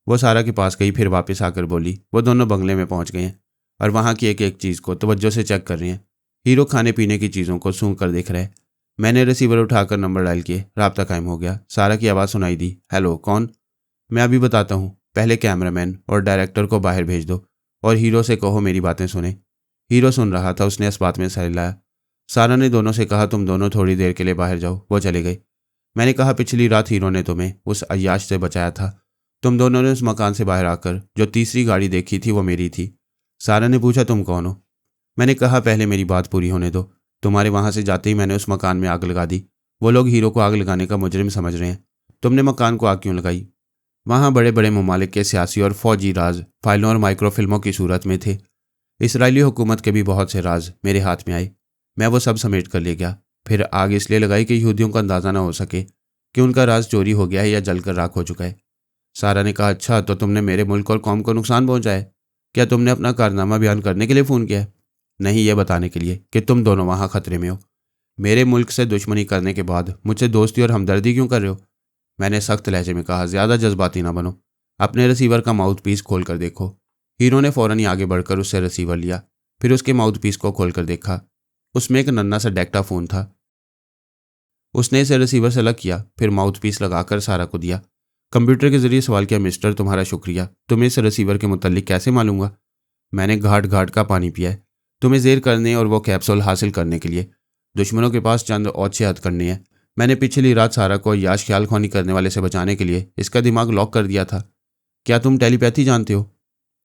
वो सारा के पास गई, फिर वापस आकर बोली, वो दोनों बंगले में पहुंच गए हैं और वहाँ की एक एक चीज़ को तवज्जो से चेक कर रही हैं। हीरो खाने पीने की चीज़ों को सूंघ कर देख रहा है। मैंने रिसीवर उठाकर नंबर डायल किए, राब्ता कायम हो गया। सारा की आवाज़ सुनाई दी, हेलो, कौन? मैं अभी बताता हूँ, पहले कैमरामैन और डायरेक्टर को बाहर भेज दो और हीरो से कहो मेरी बातें सुने। हीरो सुन रहा था, उसने इस बात में सर हिलाया। सारा ने दोनों से कहा, तुम दोनों थोड़ी देर के लिए बाहर जाओ। वो चले गए। मैंने कहा, पिछली रात हीरो ने तुम्हें उस अय्याश से बचाया था। तुम दोनों ने उस मकान से बाहर आकर जो तीसरी गाड़ी देखी थी वो मेरी थी। सारा ने पूछा, तुम कौन हो? मैंने कहा, पहले मेरी बात पूरी होने दो। तुम्हारे वहाँ से जाते ही मैंने उस मकान में आग लगा दी। वो लोग हीरो को आग लगाने का मुजरिम समझ रहे हैं। तुमने मकान को आग क्यों लगाई? वहाँ बड़े बड़े ममालिक के सियासी और फौजी राज फाइलों और माइक्रोफिल्मों की सूरत में थे। इसराइली हुकूमत के भी बहुत से राज मेरे हाथ में आए। मैं वो सब समेट कर ले गया। फिर आग इसलिए लगाई कि यहूदियों को अंदाज़ा ना हो सके कि उनका राज चोरी हो गया है या जलकर राख हो चुका है। सारा ने कहा, अच्छा, तो तुमने मेरे मुल्क और कौम को नुकसान पहुंचाया? क्या तुमने अपना कारनामा बयान करने के लिए फ़ोन किया है? नहीं, ये बताने के लिए कि तुम दोनों वहाँ खतरे में हो। मेरे मुल्क से दुश्मनी करने के बाद मुझसे दोस्ती और हमदर्दी क्यों कर रहे हो? मैंने सख्त लहजे में कहा, ज़्यादा जज्बाती ना बनो। अपने रिसीवर का माउथ पीस खोल कर देखो। हीरो ने फ़ौरन ही आगे बढ़कर उससे रिसीवर लिया, फिर उसके माउथ पीस को खोल कर देखा। उसमें एक नन्हा सा डेक्टाफोन था। उसने इसे रिसीवर से अलग किया, फिर माउथ पीस लगाकर सारा को दिया। कंप्यूटर के जरिए सवाल किया, मिस्टर, तुम्हारा शुक्रिया। तुम्हें इस रिसीवर के मुतल्लिक कैसे मालूम हुआ? मैंने घाट घाट का पानी पिया है, तुम्हें जेर करने और वो कैप्सूल हासिल करने के लिए। दुश्मनों के पास चंद औच्छे हद करने हैं। मैंने पिछली रात सारा को याश ख्याल ख्वानी करने वाले से बचाने के लिए इसका दिमाग लॉक कर दिया था। क्या तुम टेलीपैथी जानते हो?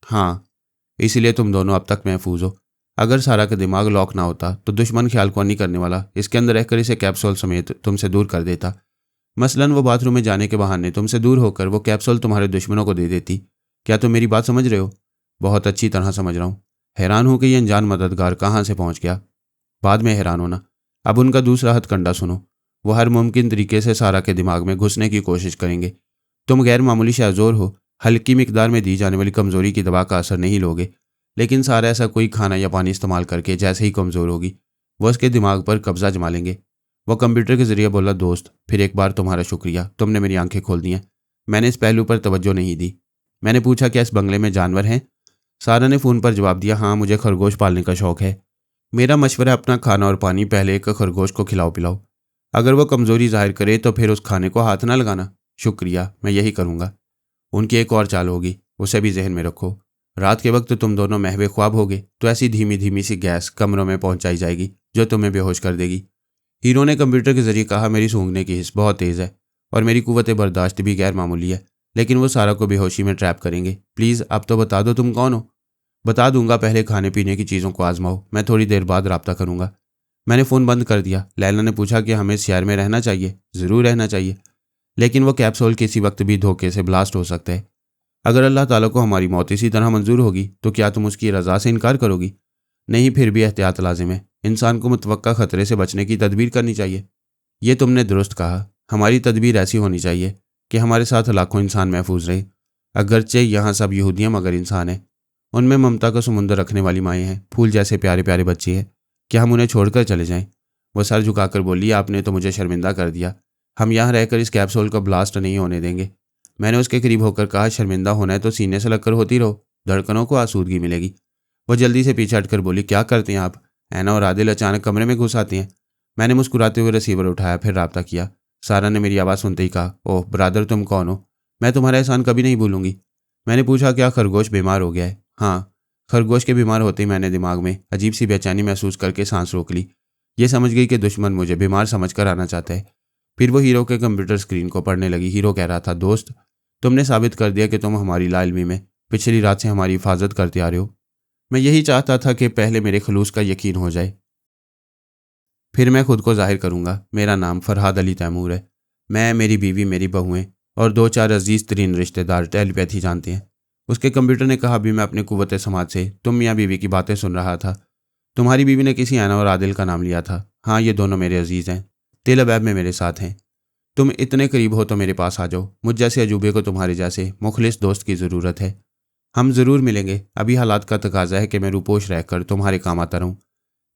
हाँ, इसीलिए तुम दोनों अब तक महफूज हो। अगर सारा का दिमाग लॉक ना होता तो दुश्मन ख्याल ख्वानी करने वाला इसके अंदर रहकर इसे कैप्सूल समेत तुमसे दूर कर देता। मसलन वो बाथरूम में जाने के बहाने तुमसे दूर होकर वो कैप्सूल तुम्हारे दुश्मनों को दे देती। क्या तुम मेरी बात समझ रहे हो? बहुत अच्छी तरह समझ रहा हूँ। हैरान हो कि ये अनजान मददगार कहाँ से पहुँच गया। बाद में हैरान होना। अब उनका दूसरा हथकंडा सुनो। वो हर मुमकिन तरीके से सारा के दिमाग में घुसने की कोशिश करेंगे। तुम गैर मामूली शहज़ोर हो, हल्की मिकदार में दी जाने वाली कमज़ोरी की दवा का असर नहीं लोगे, लेकिन सारा ऐसा कोई खाना या पानी इस्तेमाल करके जैसे ही कमज़ोर होगी वो उसके दिमाग पर कब्जा जमा लेंगे। वो कंप्यूटर के ज़रिए बोला, दोस्त फिर एक बार तुम्हारा शुक्रिया, तुमने मेरी आंखें खोल दी हैं। मैंने इस पहलू पर तवज्जो नहीं दी। मैंने पूछा, क्या इस बंगले में जानवर हैं? सारा ने फ़ोन पर जवाब दिया, हाँ मुझे खरगोश पालने का शौक़ है। मेरा मशवरा है अपना खाना और पानी पहले एक खरगोश को खिलाओ पिलाओ। अगर वो कमज़ोरी जाहिर करे तो फिर उस खाने को हाथ ना लगाना। शुक्रिया, मैं यही करूँगा। उनकी एक और चाल होगी, उसे भी जहन में रखो। रात के वक्त तुम दोनों महवे ख्वाब होगे तो ऐसी धीमी धीमी सी गैस कमरों में पहुंचाई जाएगी जो तुम्हें बेहोश कर देगी। हीरो ने कंप्यूटर के जरिए कहा, मेरी सूंघने की हिस्स बहुत तेज़ है और मेरी कुव्वत बर्दाश्त भी गैर मामूली है, लेकिन वो सारा को बेहोशी में ट्रैप करेंगे। प्लीज़ अब तो बता दो तुम कौन हो। बता दूंगा, पहले खाने पीने की चीज़ों को आजमाओ, मैं थोड़ी देर बाद रब्ता करूंगा। मैंने फ़ोन बंद कर दिया। लैला ने पूछा कि हमें इस शहर में रहना चाहिए? ज़रूर रहना चाहिए, लेकिन वो कैप्सूल किसी वक्त भी धोखे से ब्लास्ट हो सकता है। अगर अल्लाह ताला को हमारी मौत इसी तरह मंजूर होगी तो क्या तुम उसकी रज़ा से इनकार करोगी? नहीं, फिर भी एहतियात लाजिम है। इंसान को मुतवक्का ख़तरे से बचने की तदबीर करनी चाहिए। ये तुमने दुरुस्त कहा। हमारी तदबीर ऐसी होनी चाहिए कि हमारे साथ लाखों इंसान महफूज रहे। अगरचे यहाँ सब यहूदियाँ मगर इंसान हैं। उनमें ममता का समुंदर रखने वाली माएँ हैं, फूल जैसे प्यारे प्यारे बच्चे हैं। क्या हम उन्हें छोड़कर चले जाएं? वह सर झुकाकर बोली, आपने तो मुझे शर्मिंदा कर दिया। हम यहाँ रहकर इस कैप्सूल को ब्लास्ट नहीं होने देंगे। मैंने उसके करीब होकर कहा, शर्मिंदा होना है तो सीने से लगकर होती रहो, धड़कनों को आसूदगी मिलेगी। वह जल्दी से पीछे हटकर बोली, क्या करते हैं आप? ऐना और आदिल अचानक कमरे में घुस आते हैं। मैंने मुस्कुराते हुए रिसीवर उठाया, फिर रब्ता किया। सारा ने मेरी आवाज़ सुनते ही कहा, ओह ब्रादर, तुम कौन हो? मैं तुम्हारा एहसान कभी नहीं भूलूंगी। मैंने पूछा, क्या खरगोश बीमार हो गया है? हाँ। खरगोश के बीमार होते ही मैंने दिमाग में अजीब सी बेचैनी महसूस करके सांस रोक ली। ये समझ गई कि दुश्मन मुझे बीमार समझ कर आना चाहता है। फिर वो हीरो के कंप्यूटर स्क्रीन को पढ़ने लगी। हीरो कह रहा था, दोस्त तुमने साबित कर दिया कि तुम हमारी लाइल्मी में पिछली रात से हमारी हिफाजत करते आ रहे हो। मैं यही चाहता था कि पहले मेरे खलूस का यकीन हो जाए, फिर मैं खुद को जाहिर करूंगा। मेरा नाम फरहाद अली तैमूर है। मैं, मेरी बीवी, मेरी बहुएं और 2-4 अजीज तरीन रिश्तेदार टेलीपैथी जानते हैं। उसके कंप्यूटर ने कहा, अभी मैं अपनी कुव्वत समाज से तुम मियाँ बीवी की बातें सुन रहा था। तुम्हारी बीवी ने किसी ऐना और आदिल का नाम लिया था। हाँ, ये दोनों मेरे अजीज़ हैं, तेल अबैब में मेरे साथ हैं। तुम इतने करीब हो तो मेरे पास आ जाओ। मुझ जैसे अजूबे को तुम्हारे जैसे मुखलिस दोस्त की ज़रूरत है। हम ज़रूर मिलेंगे। अभी हालात का तकाजा है कि मैं रूपोश रहकर तुम्हारे काम आता रहूँ।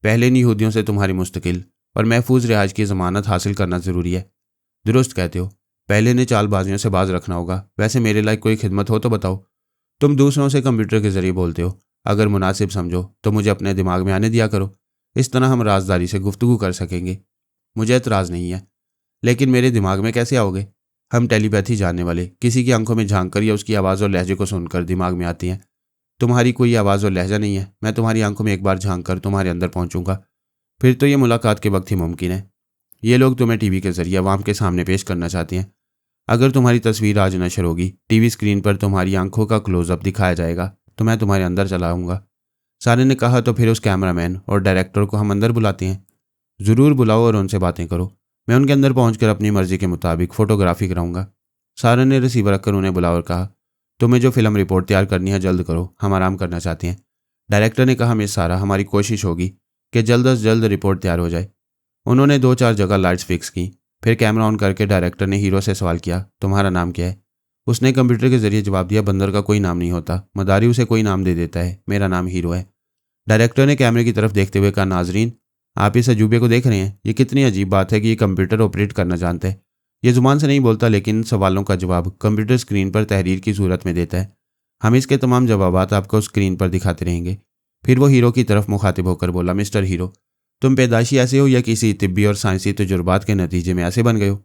पहले इन यहूदियों से तुम्हारी मुस्तकिल और महफूज रिहाज की ज़मानत हासिल करना ज़रूरी है। दुरुस्त कहते हो। पहले ने चालबाजियों से बाज रखना होगा। वैसे मेरे लायक कोई खिदमत हो तो बताओ। तुम दूसरों से कंप्यूटर के ज़रिए बोलते हो। अगर मुनासिब समझो तो मुझे अपने दिमाग में आने दिया करो। इस तरह हम राजदारी से गुफ्तगू कर सकेंगे। मुझे एतराज़ नहीं है, लेकिन मेरे दिमाग में कैसे आओगे? हम टेलीपैथी जानने वाले किसी की आंखों में झांक कर या उसकी आवाज़ और लहजे को सुनकर दिमाग में आती हैं। तुम्हारी कोई आवाज़ और लहजा नहीं है। मैं तुम्हारी आंखों में एक बार झांक कर तुम्हारे अंदर पहुंचूंगा, फिर तो ये मुलाकात के वक्त ही मुमकिन है। ये लोग तुम्हें टीवी के जरिए अवाम के सामने पेश करना चाहते हैं। अगर तुम्हारी तस्वीर आज नशर होगी, टीवी स्क्रीन पर तुम्हारी आंखों का क्लोजअप दिखाया जाएगा तो मैं तुम्हारे अंदर चला आऊँगा। सारे ने कहा, तो फिर उस कैमरामैन और डायरेक्टर को हम अंदर बुलाते हैं। ज़रूर बुलाओ और उनसे बातें करो। मैं उनके अंदर पहुंचकर अपनी मर्जी के मुताबिक फ़ोटोग्राफी कराऊंगा। सारा ने रिसीवर रखकर उन्हें बुला और कहा, तुम्हें जो फिल्म रिपोर्ट तैयार करनी है जल्द करो, हम आराम करना चाहते हैं। डायरेक्टर ने कहा, मिस सारा, हमारी कोशिश होगी कि जल्द अज जल्द रिपोर्ट तैयार हो जाए। उन्होंने 2-4 जगह लाइट्स फिक्स की। फिर कैमरा ऑन करके डायरेक्टर ने हीरो से सवाल किया, तुम्हारा नाम क्या है? उसने कंप्यूटर के जरिए जवाब दिया, बंदर का कोई नाम नहीं होता, मदारी उसे कोई नाम दे देता है। मेरा नाम हीरो है। डायरेक्टर ने कैमरे की तरफ देखते हुए कहा, नाजरीन आप इस अजूबे को देख रहे हैं। ये कितनी अजीब बात है कि ये कंप्यूटर ऑपरेट करना जानता है। ये ज़ुबान से नहीं बोलता, लेकिन सवालों का जवाब कंप्यूटर स्क्रीन पर तहरीर की सूरत में देता है। हम इसके तमाम जवाबात आपको स्क्रीन पर दिखाते रहेंगे। फिर वो हीरो की तरफ मुखातिब होकर बोला, मिस्टर हीरो, तुम पैदाइशी ऐसे हो या किसी तिब्बी और साइंसी तजुर्बात के नतीजे में ऐसे बन गए हो?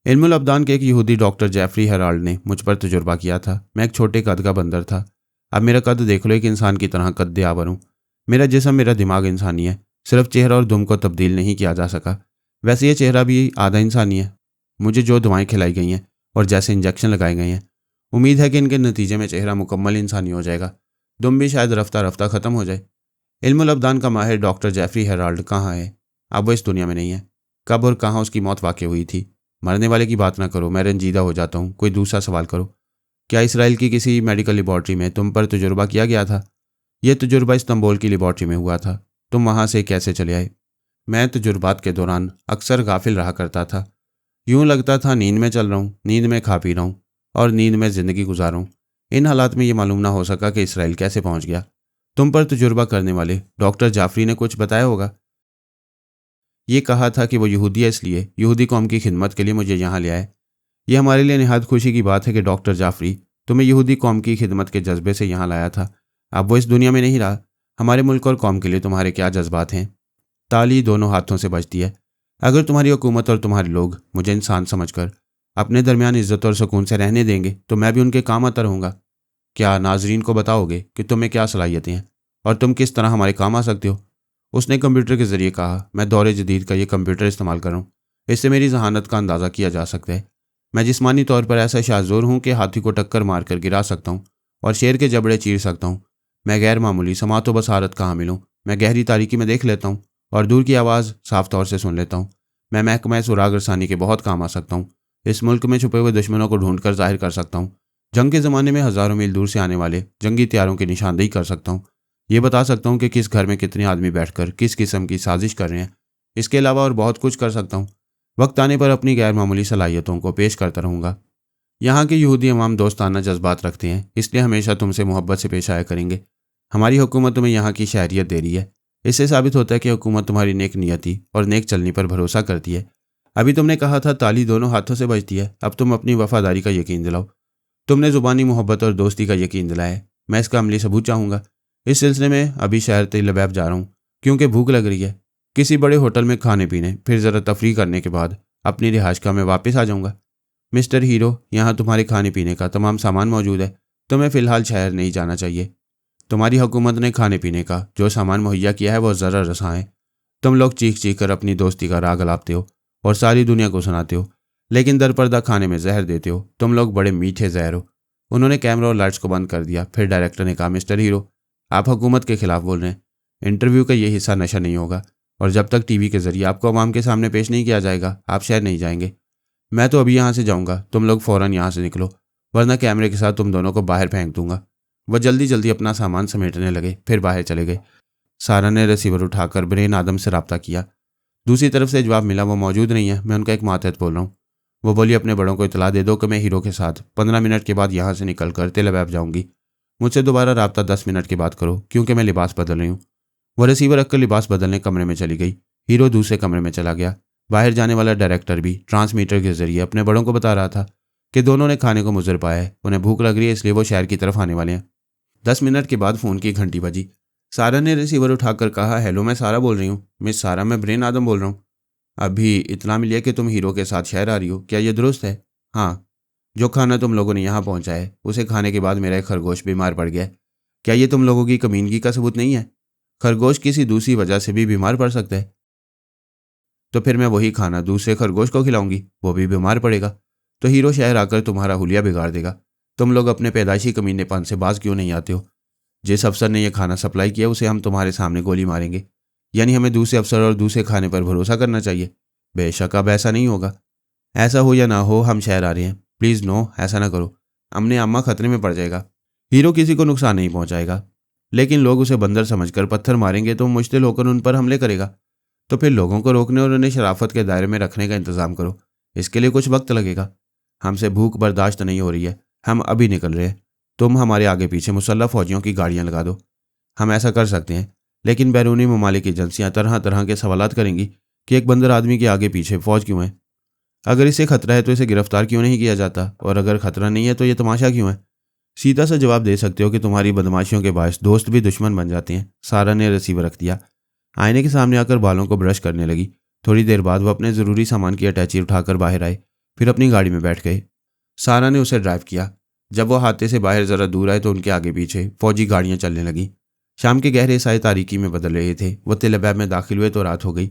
इल्मुल अब्दान के एक यहूदी डॉक्टर जेफरी हेराल्ड ने मुझ पर तजुर्बा किया था। मैं एक छोटे कद का बंदर था। अब मेरा कद देख लो, एक इंसान की तरह कद्दे आवर हूँ। मेरा जिस्म, मेरा दिमाग इंसानी है। सिर्फ चेहरा और दुम को तब्दील नहीं किया जा सका। वैसे ये चेहरा भी आधा इंसानी है। मुझे जो दवाएं खिलाई गई हैं और जैसे इंजेक्शन लगाए गए हैं, उम्मीद है कि इनके नतीजे में चेहरा मुकम्मल इंसानी हो जाएगा। दुम भी शायद रफ्ता रफ्ता ख़त्म हो जाए। इल्मुल अब्दान का माहिर डॉक्टर जेफरी हेराल्ड कहाँ है? अब वो इस दुनिया में नहीं है। कब और कहाँ उसकी मौत वाक़ई हुई थी? मरने वाले की बात ना करो, मैं रंजीदा हो जाता हूँ। कोई दूसरा सवाल करो। क्या इसराइल की किसी मेडिकल लेबॉर्ट्री में तुम पर तजुर्बा किया गया था? यह तजुर्बा इस्तांबुल की लेबॉर्ट्री में हुआ था। तुम वहाँ से कैसे चले आए? मैं तजुर्बात के दौरान अक्सर गाफिल रहा करता था। यूँ लगता था नींद में चल रहा हूँ, नींद में खा पी रहा हूँ और नींद में ज़िंदगी गुजार रहा हूँ। इन हालात में ये मालूम ना हो सका कि इसराइल कैसे पहुँच गया। तुम पर तजुर्बा करने वाले डॉक्टर जाफरी ने कुछ बताया होगा। ये कहा था कि वो यहूदी है, इसलिए यहूदी कौम की खिदमत के लिए मुझे यहाँ ले आए। ये हमारे लिए निहायत खुशी की बात है कि डॉक्टर जाफरी तुम्हें यहूदी कौम की खिदमत के जज्बे से यहाँ लाया था। अब वो इस दुनिया में नहीं रहा। हमारे मुल्क और कौम के लिए तुम्हारे क्या जज्बात हैं। ताली दोनों हाथों से बजती है। अगर तुम्हारी हुकूमत और तुम्हारे लोग मुझे इंसान समझकर अपने दरमियान इज्जत और सुकून से रहने देंगे तो मैं भी उनके काम आता रहूँगा। क्या नाजरीन को बताओगे कि तुम्हें क्या सलाहियतें हैं और तुम किस तरह हमारे काम आ सकते हो। उसने कंप्यूटर के जरिए कहा, मैं दौरे जदीद का ये कंप्यूटर इस्तेमाल कर रहा हूँ। इससे मेरी जहानत का अंदाज़ा किया जा सकता है। मैं जिस्मानी तौर पर ऐसा शाहजोर हूँ कि हाथी को टक्कर मार कर गिरा सकता हूँ और शेर के जबड़े चीर सकता हूँ। मैं गैर मामूली समात व बसारत का हामिल हूँ। मैं गहरी तारीकी में देख लेता हूँ और दूर की आवाज़ साफ तौर से सुन लेता हूँ। मैं महकमा सुराग रसानी के बहुत काम आ सकता हूँ। इस मुल्क में छुपे हुए दुश्मनों को ढूंढ कर जाहिर कर सकता हूँ। जंग के ज़माने में हज़ारों मील दूर से आने वाले जंगी हथियारों की निशानदेही कर सकता हूँ। ये बता सकता हूँ कि किस घर में कितने आदमी बैठकर किस किस्म की साजिश कर रहे हैं। इसके अलावा और बहुत कुछ कर सकता हूँ। वक्त आने पर अपनी गैर मामूली सलाहियतों को पेश करता रहूँगा। यहाँ के यहूदी अवाम दोस्ताना जज्बात रखते हैं, इसलिए हमेशा तुमसे मोहब्बत से पेश आया करेंगे। हमारी हुकूमत तुम्हें यहाँ की शहरियत दे रही है। इससे साबित होता है कि हुकूमत तुम्हारी नेक नियति और नेक चलनी पर भरोसा करती है। अभी तुमने कहा था ताली दोनों हाथों से बजती है। अब तुम अपनी वफादारी का यकीन दिलाओ। तुमने ज़ुबानी मोहब्बत और दोस्ती का यकीन दिलाया है। मैं इसका अमली सबूत चाहूँगा। इस सिलसिले में अभी शहर तेल लबैब जा रहा हूँ क्योंकि भूख लग रही है। किसी बड़े होटल में खाने पीने फिर ज़रा तफरी करने के बाद अपनी रिहाइश मैं वापस आ जाऊँगा। मिस्टर हीरो, यहाँ तुम्हारे खाने पीने का तमाम सामान मौजूद है। तुम्हें फ़िलहाल शहर नहीं जाना चाहिए। तुम्हारी हुकूमत ने खाने पीने का जो सामान मुहैया किया है वो ज़रा रसा है। तुम लोग चीख चीख कर अपनी दोस्ती का राग अलापते हो और सारी दुनिया को सुनाते हो, लेकिन दरपर्दा खाने में जहर देते हो। तुम लोग बड़े मीठे जहर हो। उन्होंने कैमरा और लाइट्स को बंद कर दिया। फिर डायरेक्टर ने कहा, मिस्टर हीरो, आप हुकूमत के खिलाफ बोल रहे हैं। इंटरव्यू का ये हिस्सा नशा नहीं होगा और जब तक टीवी के जरिए आपको अवाम के सामने पेश नहीं किया जाएगा आप शहर नहीं जाएंगे। मैं तो अभी यहाँ से जाऊँगा। तुम लोग फ़ौरन यहाँ से निकलो वरना कैमरे के साथ तुम दोनों को बाहर फेंक दूंगा। वह जल्दी जल्दी अपना सामान समेटने लगे, फिर बाहर चले गए। सारा ने रिसीवर उठाकर ब्रेन आदम से रब्ता किया। दूसरी तरफ से जवाब मिला, वो मौजूद नहीं है। मैं उनका एक मातहत बोल रहा हूँ। वो बोली, अपने बड़ों को इतला दे दो कि मैं हीरो के साथ 15 मिनट के बाद यहाँ से निकल कर तेल अवैब जाऊँगी। मुझसे दोबारा रब्ता 10 मिनट के बाद करो क्योंकि मैं लिबास बदल रही हूँ। वह रिसीवर रखकर लिबास बदलने कमरे में चली गई। हीरो दूसरे कमरे में चला गया। बाहर जाने वाला डायरेक्टर भी ट्रांसमीटर के जरिए अपने बड़ों को बता रहा था कि दोनों ने खाने को मुजर पाया है। उन्हें भूख लग रही है, इसलिए वो शहर की तरफ आने वाले हैं। 10 मिनट के बाद फ़ोन की घंटी बजी। सारा ने रिसीवर उठाकर कहा, हेलो, मैं सारा बोल रही हूँ। मिस सारा, मैं ब्रेन आदम बोल रहा हूँ। अभी इतना मिली है कि तुम हीरो के साथ शहर आ रही हो, क्या ये दुरुस्त है? हाँ। जो खाना तुम लोगों ने यहाँ पहुँचाया है उसे खाने के बाद मेरा एक खरगोश बीमार पड़ गया है। क्या ये तुम लोगों की कमीनगी का सबूत नहीं है? खरगोश किसी दूसरी वजह से भी बीमार पड़ सकता है, तो फिर मैं वही खाना दूसरे खरगोश को खिलाऊंगी, वो भी बीमार पड़ेगा। तो हीरो शहर आकर तुम्हारा हुलिया बिगाड़ देगा। तुम लोग अपने पैदाइशी कमीनेपन से बाज क्यों नहीं आते हो? जिस अफसर ने यह खाना सप्लाई किया उसे हम तुम्हारे सामने गोली मारेंगे। यानी हमें दूसरे अफसर और दूसरे खाने पर भरोसा करना चाहिए? बेशक अब ऐसा नहीं होगा। ऐसा हो या ना हो, हम शहर आ रहे हैं। प्लीज़ नो, ऐसा ना करो। अमने अम्मा खतरे में पड़ जाएगा। हीरो किसी को नुकसान नहीं पहुंचाएगा, लेकिन लोग उसे बंदर समझकर पत्थर मारेंगे तो मुश्तिल होकर उन पर हमले करेगा। तो फिर लोगों को रोकने और उन्हें शराफत के दायरे में रखने का इंतज़ाम करो। इसके लिए कुछ वक्त लगेगा। हमसे भूख बर्दाश्त नहीं हो रही है। हम अभी निकल रहे हैं। तुम हमारे आगे पीछे मुसल्लह फौजियों की गाड़ियाँ लगा दो। हम ऐसा कर सकते हैं, लेकिन बैरूनी ममालिक एजेंसियाँ तरह तरह के सवालात करेंगी कि एक बंदर आदमी के आगे पीछे फ़ौज क्यों है। अगर इसे खतरा है तो इसे गिरफ्तार क्यों नहीं किया जाता, और अगर खतरा नहीं है तो ये तमाशा क्यों है? सीधा सा जवाब दे सकते हो कि तुम्हारी बदमाशियों के बायस दोस्त भी दुश्मन बन जाते हैं। सारा ने रिसीवर रख दिया। आईने के सामने आकर बालों को ब्रश करने लगी। थोड़ी देर बाद वो अपने ज़रूरी सामान की अटैची उठाकर बाहर आए, फिर अपनी गाड़ी में बैठ गए। सारा ने उसे ड्राइव किया। जब वो हाथे से बाहर ज़रा दूर आए तो उनके आगे पीछे फौजी गाड़ियाँ चलने लगीं। शाम के गहरे साए तारीकी में बदल रहे थे। वो तेल अवैब में दाखिल हुए तो रात हो गई।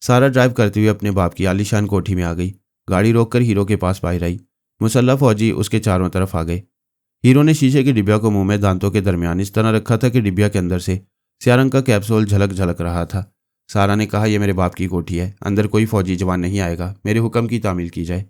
सारा ड्राइव करते हुए अपने बाप की आलीशान कोठी में आ गई। गाड़ी रोककर हीरो के पास बाहर आई। मुसल्लह फौजी उसके चारों तरफ आ गए। हीरो ने शीशे की डिब्बिया को मुंह में दांतों के दरमियान इस तरह रखा था कि डिब्बिया के अंदर से स्यारंग का कैप्सूल झलक झलक रहा था। सारा ने कहा, यह मेरे बाप की कोठी है। अंदर कोई फौजी जवान नहीं आएगा। मेरे हुक्म की तामील की जाए।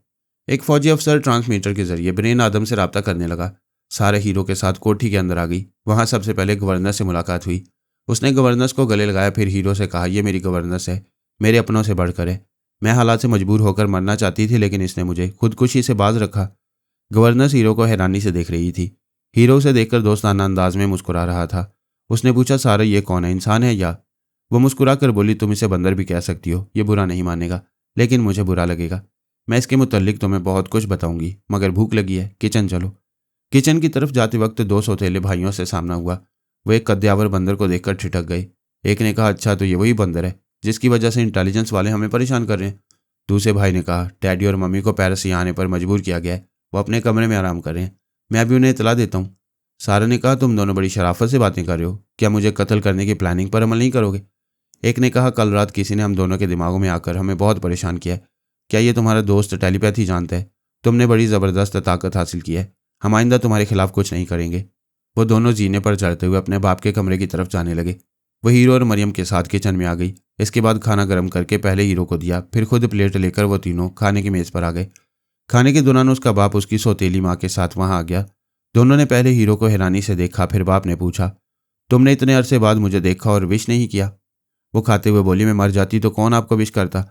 एक फौजी अफसर ट्रांसमीटर के जरिए ब्रेन आदम से रब्ता करने लगा। सारा हीरो के साथ कोठी के अंदर आ गई। वहाँ सबसे पहले गवर्नर से मुलाकात हुई। उसने गवर्नर को गले लगाया, फिर हीरो से कहा, यह मेरी गवर्नर है, मेरे अपनों से बढ़कर है। मैं हालात से मजबूर होकर मरना चाहती थी, लेकिन इसने मुझे खुदकुशी से बाज रखा। गवर्नर हीरो को हैरानी से देख रही थी। हीरो से देखकर दोस्ताना अंदाज में मुस्कुरा रहा था। उसने पूछा, सारा ये कौन है, इंसान है या? वो मुस्कुरा कर बोली, तुम इसे बंदर भी कह सकती हो, ये बुरा नहीं मानेगा, लेकिन मुझे बुरा लगेगा। मैं इसके मुतल्लिक तुम्हें बहुत कुछ बताऊंगी, मगर भूख लगी है, किचन चलो। किचन की तरफ जाते वक्त दो सौतेले भाइयों से सामना हुआ। वो एक कद्यावर बंदर को देखकर ठिठक गए। एक ने कहा, अच्छा तो ये वही बंदर है जिसकी वजह से इंटेलिजेंस वाले हमें परेशान कर रहे हैं। दूसरे भाई ने कहा, डैडी और मम्मी को पेरिस यहाँ आने पर मजबूर किया गया है, वो अपने कमरे में आराम कर रहे हैं, मैं अभी उन्हें इतला देता हूँ। सारा ने कहा, तुम दोनों बड़ी शराफत से बातें कर रहे हो, क्या मुझे कत्ल करने की प्लानिंग पर अमल नहीं करोगे? एक ने कहा, कल रात किसी ने हम दोनों के दिमागों में आकर हमें बहुत परेशान किया है। क्या ये तुम्हारा दोस्त टेलीपैथी जानता है? तुमने बड़ी ज़बरदस्त ताकत हासिल की है, हम आइंदा तुम्हारे खिलाफ कुछ नहीं करेंगे। वो दोनों जीने पर चढ़ते हुए अपने बाप के कमरे की तरफ जाने लगे। वो हीरो और मरियम के साथ किचन में आ गई। इसके बाद खाना गर्म करके पहले हीरो को दिया, फिर खुद प्लेट लेकर वो तीनों खाने की मेज़ पर आ गए। खाने के दौरान उसका बाप उसकी सौतेली माँ के साथ वहाँ आ गया। दोनों ने पहले हीरो को हैरानी से देखा, फिर बाप ने पूछा, तुमने इतने अरसे बाद मुझे देखा और विश नहीं किया? वो खाते हुए बोली, मैं मर जाती तो कौन आपको विश करता,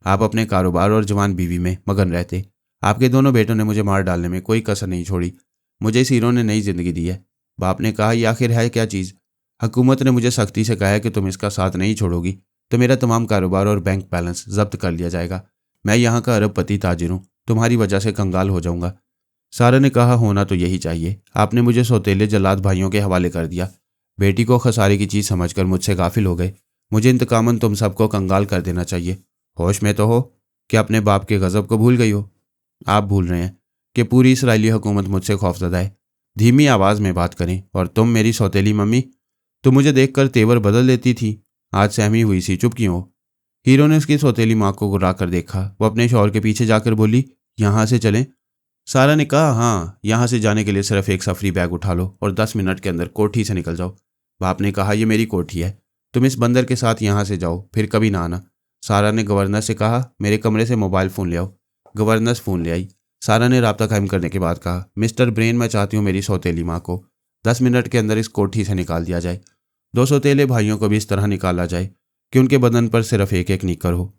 आप अपने कारोबार और जवान बीवी में मगन रहते। आपके दोनों बेटों ने मुझे मार डालने में कोई कसर नहीं छोड़ी। मुझे इस हीरो ने नई जिंदगी दी है। बाप ने कहा, यह आखिर है क्या चीज़? हुकूमत ने मुझे सख्ती से कहा है कि तुम इसका साथ नहीं छोड़ोगी तो मेरा तमाम कारोबार और बैंक बैलेंस जब्त कर लिया जाएगा। मैं यहाँ का अरबपति ताजिर हूँ, तुम्हारी वजह से कंगाल हो जाऊंगा। सारा ने कहा, होना तो यही चाहिए, आपने मुझे सौतेले जल्लाद भाइयों के हवाले कर दिया। बेटी को खसारे की चीज़ समझकर मुझसे गाफिल हो गए। मुझे इंतकामन तुम सबको कंगाल कर देना चाहिए। होश में तो हो कि अपने बाप के गज़ब को भूल गई हो? आप भूल रहे हैं कि पूरी इसराइली हुकूमत मुझसे खौफजदा है। धीमी आवाज़ में बात करें। और तुम मेरी सौतेली मम्मी, तुम मुझे देखकर तेवर बदल देती थी, आज सहमी हुई सी चुप क्यों हो? हीरो ने उसकी सौतेली माँ को घुरा कर देखा। वो अपने शौहर के पीछे जाकर बोली, यहाँ से चलें? सारा ने कहा, हाँ, यहाँ से जाने के लिए सिर्फ एक सफरी बैग उठा लो और 10 मिनट के अंदर कोठी से निकल जाओ। बाप ने कहा, यह मेरी कोठी है, तुम इस बंदर के साथ यहाँ से जाओ, फिर कभी ना आना। सारा ने गवर्नर से कहा, मेरे कमरे से मोबाइल फ़ोन ले आओ। गवर्नर फ़ोन ले आई। सारा ने राब्ता कायम करने के बाद कहा, मिस्टर ब्रेन, मैं चाहती हूँ मेरी सौतेली माँ को 10 मिनट के अंदर इस कोठी से निकाल दिया जाए। 2 सौतेले भाइयों को भी इस तरह निकाला जाए कि उनके बदन पर सिर्फ एक एक निकर हो।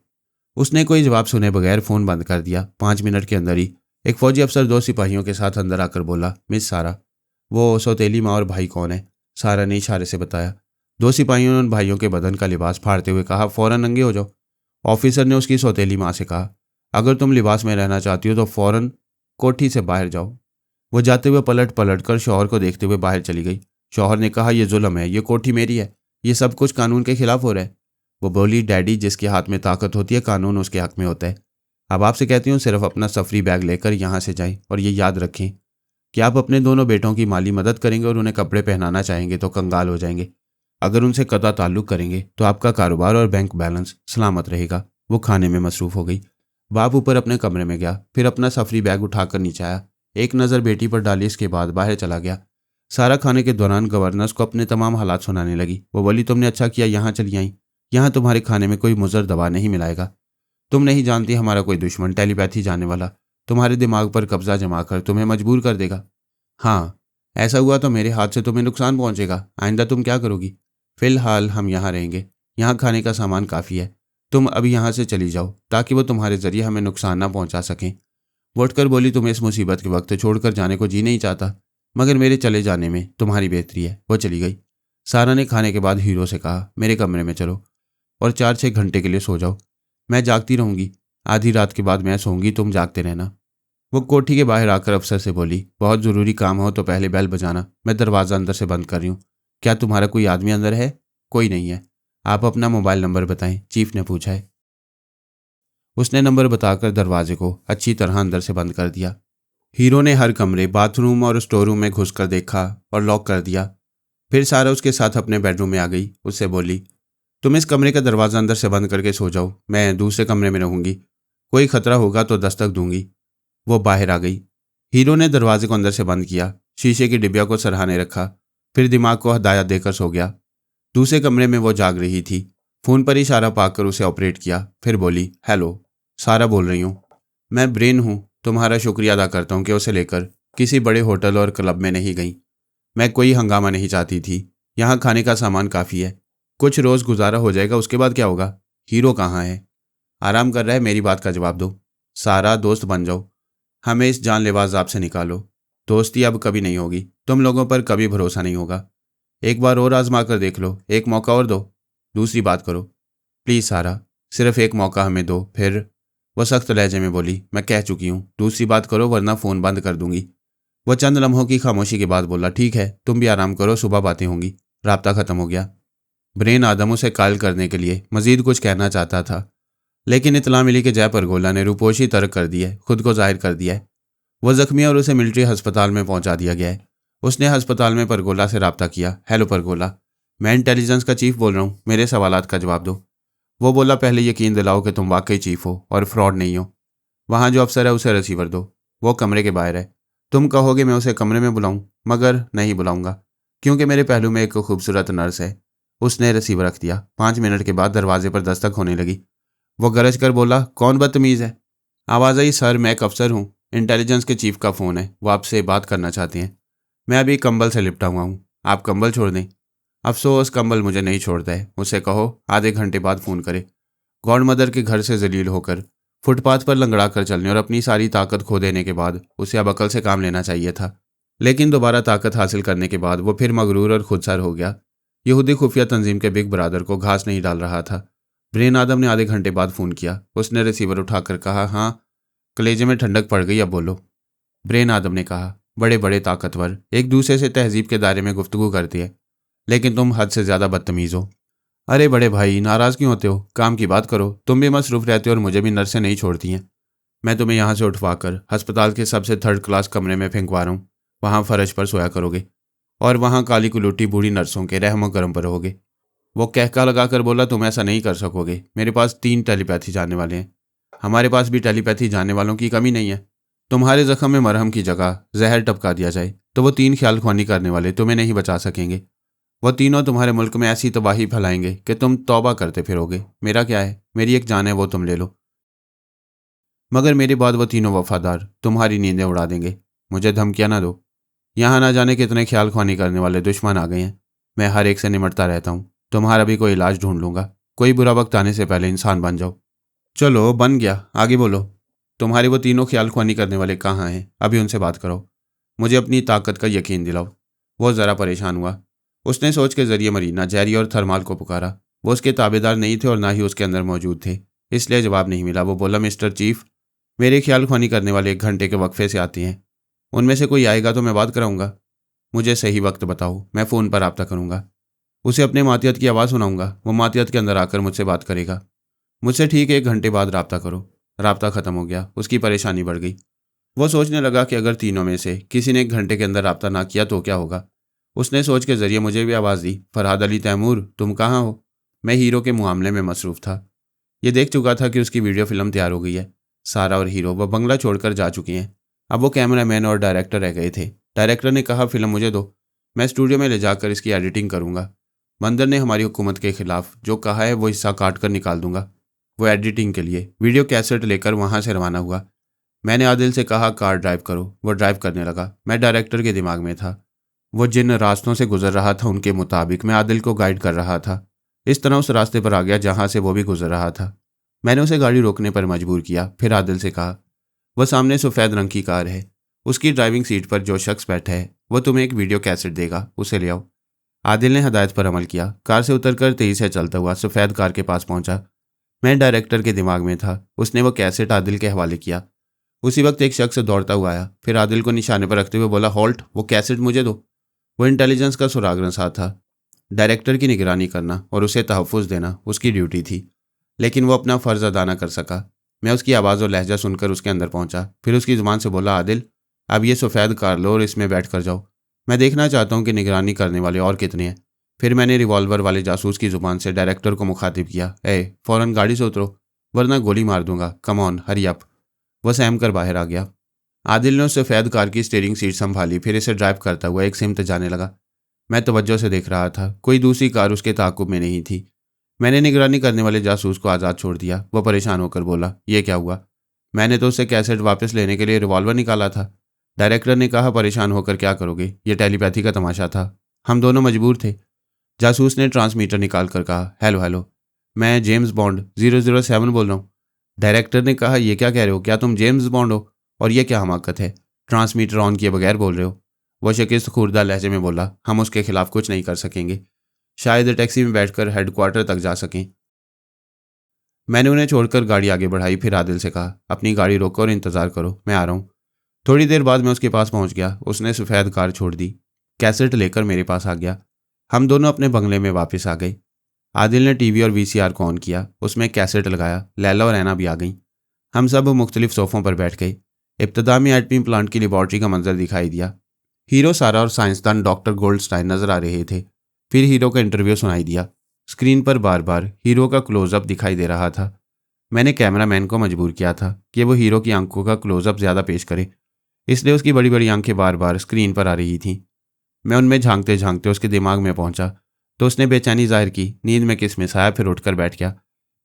उसने कोई जवाब सुने बगैर फ़ोन बंद कर दिया। 5 मिनट के अंदर ही एक फौजी अफसर 2 सिपाहियों के साथ अंदर आकर बोला, मिस सारा, वो सौतेली माँ और भाई कौन है? सारा ने इशारे से बताया। 2 सिपाहियों ने उन भाइयों के बदन का लिबास फाड़ते हुए कहा, फ़ौरन नंगे हो जाओ। ऑफिसर ने उसकी सौतेली माँ से कहा, अगर तुम लिबास में रहना चाहती हो तो फ़ौरन कोठी से बाहर जाओ। वो जाते हुए पलट पलट कर शौहर को देखते हुए बाहर चली गई। शौहर ने कहा, यह जुल्म है, ये कोठी मेरी है, ये सब कुछ कानून के खिलाफ हो रहा है। वो बोली, डैडी, जिसके हाथ में ताकत होती है कानून उसके हक में होता है। अब आपसे कहती हूँ सिर्फ अपना सफरी बैग लेकर यहाँ से जाएं और ये याद रखें कि आप अपने दोनों बेटों की माली मदद करेंगे और उन्हें कपड़े पहनाना चाहेंगे तो कंगाल हो जाएंगे। अगर उनसे कता ताल्लुक करेंगे तो आपका कारोबार और बैंक बैलेंस सलामत रहेगा। वो खाने में मसरूफ़ हो गई। बाप ऊपर अपने कमरे में गया, फिर अपना सफरी बैग उठाकर नीचे आया। एक नज़र बेटी पर डाली, इसके बाद बाहर चला गया। सारा खाने के दौरान गवर्नर्स को अपने तमाम हालात सुनाने लगी। वो बोली, तुमने अच्छा किया यहाँ चली आई, यहाँ तुम्हारे खाने में कोई मुज़र दवा नहीं मिलाएगा। तुम नहीं जानती हमारा कोई दुश्मन टेलीपैथी जानने वाला तुम्हारे दिमाग पर कब्जा जमा कर तुम्हें मजबूर कर देगा। हाँ, ऐसा हुआ तो मेरे हाथ से तुम्हें नुकसान पहुंचेगा। आइंदा तुम क्या करोगी? फिलहाल हम यहाँ रहेंगे, यहाँ खाने का सामान काफ़ी है, तुम अभी यहाँ से चली जाओ ताकि वो तुम्हारे जरिए हमें नुकसान ना पहुँचा सकें। वो उठकर बोली, तुम्हें इस मुसीबत के वक्त छोड़कर जाने को जी नहीं चाहता, मगर मेरे चले जाने में तुम्हारी बेहतरी है। वो चली गई। सारा ने खाने के बाद हीरो से कहा, मेरे कमरे में चलो और 4-6 घंटे के लिए सो जाओ, मैं जागती रहूंगी। आधी रात के बाद मैं सोऊंगी, तुम जागते रहना। वो कोठी के बाहर आकर अफसर से बोली, बहुत ज़रूरी काम हो तो पहले बेल बजाना, मैं दरवाज़ा अंदर से बंद कर रही हूँ। क्या तुम्हारा कोई आदमी अंदर है? कोई नहीं है। आप अपना मोबाइल नंबर बताएं, चीफ ने पूछा है। उसने नंबर बताकर दरवाजे को अच्छी तरह अंदर से बंद कर दिया। हीरो ने हर कमरे, बाथरूम और स्टोर रूम में घुसकर देखा और लॉक कर दिया। फिर सारा उसके साथ अपने बेडरूम में आ गई। उससे बोली, तुम इस कमरे का दरवाज़ा अंदर से बंद करके सो जाओ, मैं दूसरे कमरे में रहूंगी, कोई खतरा होगा तो दस्तक दूंगी। वो बाहर आ गई। हीरो ने दरवाजे को अंदर से बंद किया, शीशे की डिबिया को सरहाने रखा, फिर दिमाग को हदायत देकर सो गया। दूसरे कमरे में वो जाग रही थी। फ़ोन पर इशारा पाकर उसे ऑपरेट किया, फिर बोली, हेलो, सारा बोल रही हूँ, मैं ब्रेन हूँ, तुम्हारा शुक्रिया अदा करता हूँ कि उसे लेकर किसी बड़े होटल और क्लब में नहीं गई। मैं कोई हंगामा नहीं चाहती थी, यहाँ खाने का सामान काफ़ी है, कुछ रोज़ गुजारा हो जाएगा, उसके बाद क्या होगा? हीरो कहाँ है? आराम कर रहा है, मेरी बात का जवाब दो। सारा, दोस्त बन जाओ, हमें इस जानलेवा अज़ाब से निकालो। दोस्ती अब कभी नहीं होगी, तुम लोगों पर कभी भरोसा नहीं होगा। एक बार और आजमा कर देख लो, एक मौका और दो, दूसरी बात करो। प्लीज़ सारा, सिर्फ एक मौका हमें दो। फिर वह सख्त लहजे में बोली, मैं कह चुकी हूँ, दूसरी बात करो वरना फ़ोन बंद कर दूंगी। वह चंद लम्हों की खामोशी के बाद बोला, ठीक है, तुम भी आराम करो, सुबह बातें होंगी। राब्ता ख़त्म हो गया। ब्रेन आदम उसे कायल करने के लिए मजीद कुछ कहना चाहता था, लेकिन इतला मिली कि जय परगोला ने रूपोशी तर्क कर दी है, खुद को जाहिर कर दिया है। वह जख्मी और उसे मिलिट्री अस्पताल में पहुंचा दिया गया है। उसने अस्पताल में परगोला से रब्ता किया। हेलो परगोला, मैं इंटेलिजेंस का चीफ बोल रहा हूँ, मेरे सवालात का जवाब दो। वो बोला, पहले यकीन दिलाओ कि तुम वाकई चीफ हो और फ्रॉड नहीं हो। वहाँ जो अफसर है उसे रिसीवर दो, वो कमरे के बाहर है। तुम कहोगे मैं उसे कमरे में बुलाऊं, मगर नहीं बुलाऊंगा, क्योंकि मेरे पहलू में एक खूबसूरत नर्स है। उसने रिसीवर रख दिया। 5 मिनट के बाद दरवाजे पर दस्तक होने लगी। वो गरज कर बोला, कौन बदतमीज़ है? आवाज़ आई, सर मैं एक अफसर हूँ, इंटेलिजेंस के चीफ का फ़ोन है, वो आपसे बात करना चाहते हैं। मैं अभी कंबल से लिपटा हुआ हूँ, आप कंबल छोड़ दें। अफसोस कंबल मुझे नहीं छोड़ता है, उसे कहो आधे घंटे बाद फ़ोन करे। गॉड मदर के घर से जलील होकर फुटपाथ पर लंगड़ा कर चलने और अपनी सारी ताकत खो देने के बाद उसे अब अकल से काम लेना चाहिए था। लेकिन दोबारा ताकत हासिल करने के बाद वो फिर मगरूर और खुदसर हो गया। यहूदी खुफिया तंजीम के बिग ब्रादर को घास नहीं डाल रहा था। ब्रेन आदम ने आधे घंटे बाद फ़ोन किया। उसने रिसीवर उठाकर कहा, हाँ। कलेजे में ठंडक पड़ गई, अब बोलो। ब्रेन आदम ने कहा, बड़े बड़े ताकतवर एक दूसरे से तहजीब के दायरे में गुफ्तगू करते हैं, लेकिन तुम हद से ज़्यादा बदतमीज़ हो। अरे बड़े भाई, नाराज़ क्यों होते हो? काम की बात करो। तुम भी मसरूफ़ रहते हो और मुझे भी नर्सें नहीं छोड़ती हैं। मैं तुम्हें यहाँ से उठवाकर अस्पताल के सबसे थर्ड क्लास कमरे में फेंकवा रहा हूँ। वहाँ फर्श पर सोया करोगे और वहाँ काली कुलूटी बूढ़ी नर्सों के रहम करम पर रहोगे। वो कहका लगाकर बोला, तुम ऐसा नहीं कर सकोगे। मेरे पास 3 टेलीपैथी जानने वाले हैं। हमारे पास भी टेलीपैथी जानने वालों की कमी नहीं है। तुम्हारे जख्म में मरहम की जगह जहर टपका दिया जाए तो वो 3 ख्याल ख्वानी करने वाले तुम्हें नहीं बचा सकेंगे। वो तीनों तुम्हारे मुल्क में ऐसी तबाही फैलाएंगे कि तुम तौबा करते फिरोगे। मेरा क्या है, मेरी एक जान है, वो तुम ले लो, मगर मेरे बाद वो तीनों वफादार तुम्हारी नींदें उड़ा देंगे। मुझे धमकियां ना दो। यहाँ ना जाने कितने ख्याल ख्वानी करने वाले दुश्मन आ गए हैं। मैं हर एक से निमटता रहता हूँ। तुम्हारा भी कोई इलाज ढूंढ लूंगा। कोई बुरा वक्त आने से पहले इंसान बन जाओ। चलो बन गया, आगे बोलो। तुम्हारे वो तीनों ख्याल ख्वानी करने वाले कहाँ हैं? अभी उनसे बात करो। मुझे अपनी ताकत का यकीन दिलाओ। वो ज़रा परेशान हुआ। उसने सोच के जरिए मरीना, जैरी और थर्माल को पुकारा। वो उसके ताबेदार नहीं थे और ना ही उसके अंदर मौजूद थे, इसलिए जवाब नहीं मिला। वो बोला, मिस्टर चीफ, मेरे ख्याल ख्वानी करने वाले 1 घंटे के वक्फे से आते हैं। उनमें से कोई आएगा तो मैं बात कराऊंगा। मुझे सही वक्त बताओ, मैं फ़ोन पर रब्ता करूंगा। उसे अपने मातियत की आवाज़ सुनाऊंगा। वो मातियत के अंदर आकर मुझसे बात करेगा। मुझसे ठीक 1 घंटे बाद रब्ता करो। रब्ता ख़त्म हो गया। उसकी परेशानी बढ़ गई। वो सोचने लगा कि अगर तीनों में से किसी ने 1 घंटे के अंदर रब्ता ना किया तो क्या होगा। उसने सोच के जरिए मुझे भी आवाज़ दी, फरहाद अली तैमूर, तुम कहाँ हो? मैं हीरो के मामले में मसरूफ़ था। ये देख चुका था कि उसकी वीडियो फिल्म तैयार हो गई है। सारा और हीरो वह बंगला छोड़कर जा चुके हैं। अब वो कैमरामैन और डायरेक्टर रह गए थे। डायरेक्टर ने कहा, फिल्म मुझे दो, मैं स्टूडियो में ले जाकर इसकी एडिटिंग करूँगा। बंदर ने हमारी हुकूमत के खिलाफ जो कहा है वो हिस्सा काट कर निकाल दूंगा। वो एडिटिंग के लिए वीडियो कैसेट लेकर वहाँ से रवाना हुआ। मैंने आदिल से कहा, कार ड्राइव करो। वो ड्राइव करने लगा। मैं डायरेक्टर के दिमाग में था। वो जिन रास्तों से गुजर रहा था उनके मुताबिक मैं आदिल को गाइड कर रहा था। इस तरह उस रास्ते पर आ गया जहाँ से वो भी गुजर रहा था। मैंने उसे गाड़ी रोकने पर मजबूर किया। फिर आदिल से कहा, वह सामने सफ़ेद रंग की कार है, उसकी ड्राइविंग सीट पर जो शख्स बैठा है वो तुम्हें एक वीडियो कैसेट देगा, उसे ले आओ। आदिल ने हदायत पर अमल किया। कार से उतरकर तेजी से चलता हुआ सफ़ेद कार के पास पहुंचा। मैं डायरेक्टर के दिमाग में था। उसने वो कैसेट आदिल के हवाले किया। उसी वक्त एक शख्स दौड़ता हुआ आया। फिर आदिल को निशाने पर रखते हुए बोला, हॉल्ट, वो कैसेट मुझे दो। वो इंटेलिजेंस का सुराग सा था। डायरेक्टर की निगरानी करना और उसे तहफ़्फ़ुज़ देना उसकी ड्यूटी थी, लेकिन वो अपना फ़र्ज़ अदा न कर सका। मैं उसकी आवाज़ और लहजा सुनकर उसके अंदर पहुंचा। फिर उसकी ज़ुबान से बोला, आदिल, अब ये सफ़ेद कार लो और इसमें बैठ कर जाओ। मैं देखना चाहता हूँ कि निगरानी करने वाले और कितने हैं। फिर मैंने रिवॉल्वर वाले जासूस की ज़ुबान से डायरेक्टर को मुखातिब किया, फ़ौरन गाड़ी से उतरो वरना गोली मार दूंगा। Come on, hurry up. वह सहम कर बाहर आ गया। आदिल ने उस सफ़ेद कार की स्टीयरिंग सीट संभाली। फिर इसे ड्राइव करता हुआ एक सिमत जाने लगा। मैं तवज्जो से देख रहा था। कोई दूसरी कार उसके ताक़ुब में नहीं थी। मैंने निगरानी करने वाले जासूस को आज़ाद छोड़ दिया। वह परेशान होकर बोला, ये क्या हुआ? मैंने तो उससे कैसेट वापस लेने के लिए रिवॉल्वर निकाला था। डायरेक्टर ने कहा, परेशान होकर क्या करोगे? ये टेलीपैथी का तमाशा था, हम दोनों मजबूर थे। जासूस ने ट्रांसमीटर निकाल कर कहा, हेलो हेलो, मैं जेम्स बॉन्ड 007 बोल रहा हूँ। डायरेक्टर ने कहा, यह क्या कह रहे हो? क्या तुम जेम्स बॉन्ड हो? और यह क्या हमाकत है, ट्रांसमीटर ऑन किए बगैर बोल रहे हो? वो शिकस्त खुर्दा लहजे में बोला, हम उसके खिलाफ कुछ नहीं कर सकेंगे, शायद टैक्सी में बैठकर हेडक्वार्टर तक जा सकें। मैंने उन्हें छोड़कर गाड़ी आगे बढ़ाई, फिर आदिल से कहा, अपनी गाड़ी रोको और इंतज़ार करो, मैं आ रहा हूँ। थोड़ी देर बाद मैं उसके पास पहुँच गया। उसने सफ़ेद कार छोड़ दी, कैसेट लेकर मेरे पास आ गया। हम दोनों अपने बंगले में वापस आ गए। आदिल ने टीवी और वीसीआर को ऑन किया, उसमें कैसेट लगाया। लैला और ऐना भी आ गईं। हम सब मुख्तलिफ सोफ़ों पर बैठ गए। इब्तदा में एटमी प्लांट की लेबॉर्ट्री का मंजर दिखाई दिया। हीरो सारा और साइंसदान डॉक्टर गोल्डस्टाइन नजर आ रहे थे। फिर हीरो का इंटरव्यू सुनाई दिया। स्क्रीन पर बार बार हीरो का क्लोजअप दिखाई दे रहा था। मैंने कैमरामैन को मजबूर किया था कि वो हीरो की आंखों का क्लोजअप ज़्यादा पेश करे, इसलिए उसकी बड़ी बड़ी आंखें बार बार स्क्रीन पर आ रही थीं। मैं उनमें झांकते झांकते उसके दिमाग में पहुंचा तो उसने बेचैनी जाहिर की। नींद में किसमिस आया, फिर उठकर बैठ गया।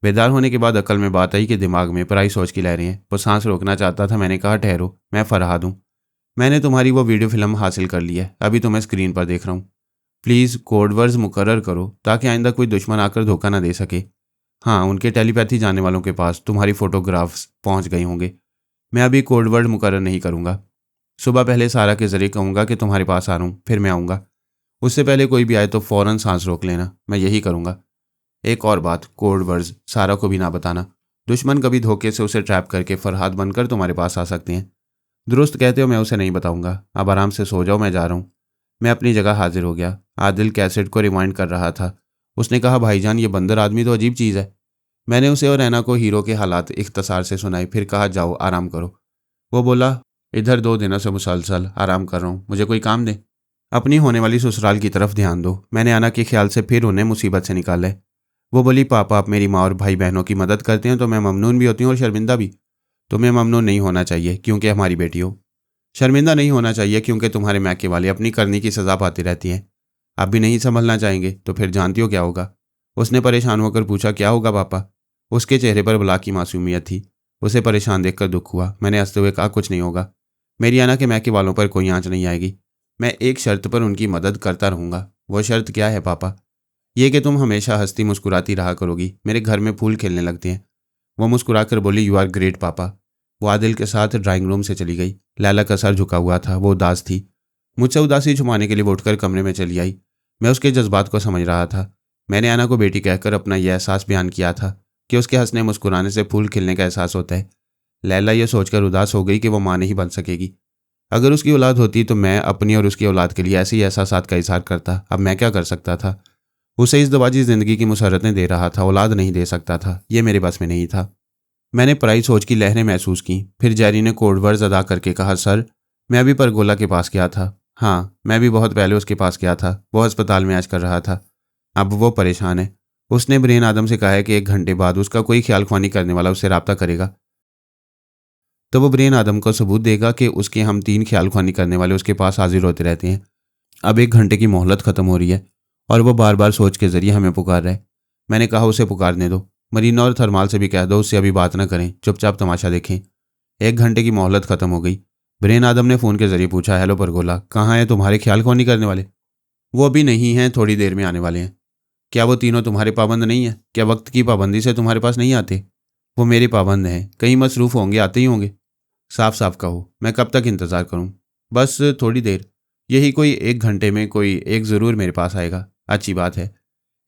बेदार होने के बाद अकल में बात आई कि दिमाग में पराई सोच की लहरें हैं। वो सांस रोकना चाहता था। मैंने कहा, ठहरो, मैं फरहाद हूँ। मैंने तुम्हारी वो वीडियो फिल्म हासिल कर ली है, अभी तो मैं स्क्रीन पर देख रहा हूँ। प्लीज़ कोडवर्ड्स मुकर्रर करो ताकि आइंदा कोई दुश्मन आकर धोखा ना दे सके। हाँ, उनके टेलीपैथी जानने वालों के पास तुम्हारी फ़ोटोग्राफ्स पहुँच गए होंगे। मैं अभी कोडवर्ड मुकर्रर नहीं करूँगा। सुबह पहले सारा के ज़रिए कहूँगा कि तुम्हारे पास आ रहा हूँ, फिर मैं आऊँगा। उससे पहले कोई भी आए तो फ़ौरन सांस रोक लेना, मैं यही करूँगा। एक और बात, कोड वर्ड्स सारा को भी ना बताना। दुश्मन कभी धोखे से उसे ट्रैप करके फरहाद बनकर तुम्हारे पास आ सकते हैं। दुरुस्त कहते हो, मैं उसे नहीं बताऊँगा। अब आराम से सो जाओ, मैं जा रहा हूँ। मैं अपनी जगह हाजिर हो गया। आदिल कैसेट को रिवाइंड कर रहा था। उसने कहा, भाईजान ये बंदर आदमी तो अजीब चीज़ है। मैंने उसे और ऐना को हीरो के हालात इख्तसार से सुनाए, फिर कहा, जाओ आराम करो। वो बोला, इधर 2 दिनों से मुसलसल आराम कर रहा हूँ, मुझे कोई काम दे। अपनी होने वाली ससुराल की तरफ ध्यान दो। मैंने ऐना के ख्याल से फिर उन्हें मुसीबत से निकाला है। वो बोली, पापा आप मेरी माँ और भाई बहनों की मदद करते हैं तो मैं ममनून भी होती हूँ और शर्मिंदा भी। तुम्हें ममनून नहीं होना चाहिए क्योंकि हमारी बेटी हो। शर्मिंदा नहीं होना चाहिए क्योंकि तुम्हारे मैके वाले अपनी करनी की सज़ा पाती रहती हैं। आप भी नहीं संभलना चाहेंगे तो फिर जानती हो क्या होगा। उसने परेशान होकर पूछा, क्या होगा पापा। उसके चेहरे पर बला की मासूमियत थी। उसे परेशान देखकर दुख हुआ। मैंने हंसते हुए कहा, कुछ नहीं होगा। मेरी ऐना के मैके वालों पर कोई आंच नहीं आएगी। मैं एक शर्त पर उनकी मदद करता रहूँगा। वो शर्त क्या है पापा? ये कि तुम हमेशा हंसती मुस्कुराती रहा करोगी। मेरे घर में फूल खिलने लगते हैं। वो मुस्कुराकर बोली, यू आर ग्रेट पापा। वो आदिल के साथ ड्राइंग रूम से चली गई। लैला का सर झुका हुआ था, वो उदास थी। मुझसे उदासी छुपाने के लिए वो उठकर कमरे में चली आई। मैं उसके जज्बात को समझ रहा था। मैंने ऐना को बेटी कहकर अपना यह एहसास बयान किया था कि उसके हंसने मुस्कुराने से फूल खिलने का एहसास होता है। लैला यह सोचकर उदास हो गई कि वो माँ नहीं बन सकेगी। अगर उसकी औलाद होती तो मैं अपनी और उसकी औलाद के लिए ऐसे ही एहसासात का इजहार करता। अब मैं क्या कर सकता था? उसे इस दवाजी ज़िंदगी की मुसरतें दे रहा था, औलाद नहीं दे सकता था। ये मेरे बस में नहीं था। मैंने पराई सोच की लहरें महसूस की। फिर जैरी ने कोडवर्ड्स अदा करके कहा, सर मैं अभी परगोला के पास गया था। हाँ, मैं भी बहुत पहले उसके पास गया था। वो अस्पताल में इलाज कर रहा था। अब वो परेशान है। उसने ब्रेन आदम से कहा है कि 1 घंटे बाद उसका कोई ख्याल ख्वानी करने वाला उससे रब्ता करेगा। तो वो ब्रेन आदम को सबूत देगा कि उसके हम 3 ख्याल ख्वानी करने वाले उसके पास हाजिर होते रहते हैं। अब 1 घंटे की मोहलत ख़त्म हो रही है और वो बार बार सोच के ज़रिए हमें पुकार रहा है। मैंने कहा, उसे पुकारने दो। मरीना और थरमाल से भी कह दो उससे अभी बात ना करें, चुपचाप तमाशा देखें। 1 घंटे की मोहलत ख़त्म हो गई। ब्रेन आदम ने फ़ोन के ज़रिए पूछा, हेलो परगोला, कहाँ हैं तुम्हारे ख्याल ख्वानी करने वाले? वो अभी नहीं हैं, थोड़ी देर में आने वाले हैं। क्या वो तीनों तुम्हारे पाबंद नहीं हैं? क्या वक्त की पाबंदी से तुम्हारे पास नहीं आते? वो मेरे पाबंद हैं, कहीं मसरूफ़ होंगे, आते ही होंगे। साफ साफ कहो, मैं कब तक इंतज़ार करूं? बस थोड़ी देर, यही कोई 1 घंटे में कोई एक ज़रूर मेरे पास आएगा। अच्छी बात है।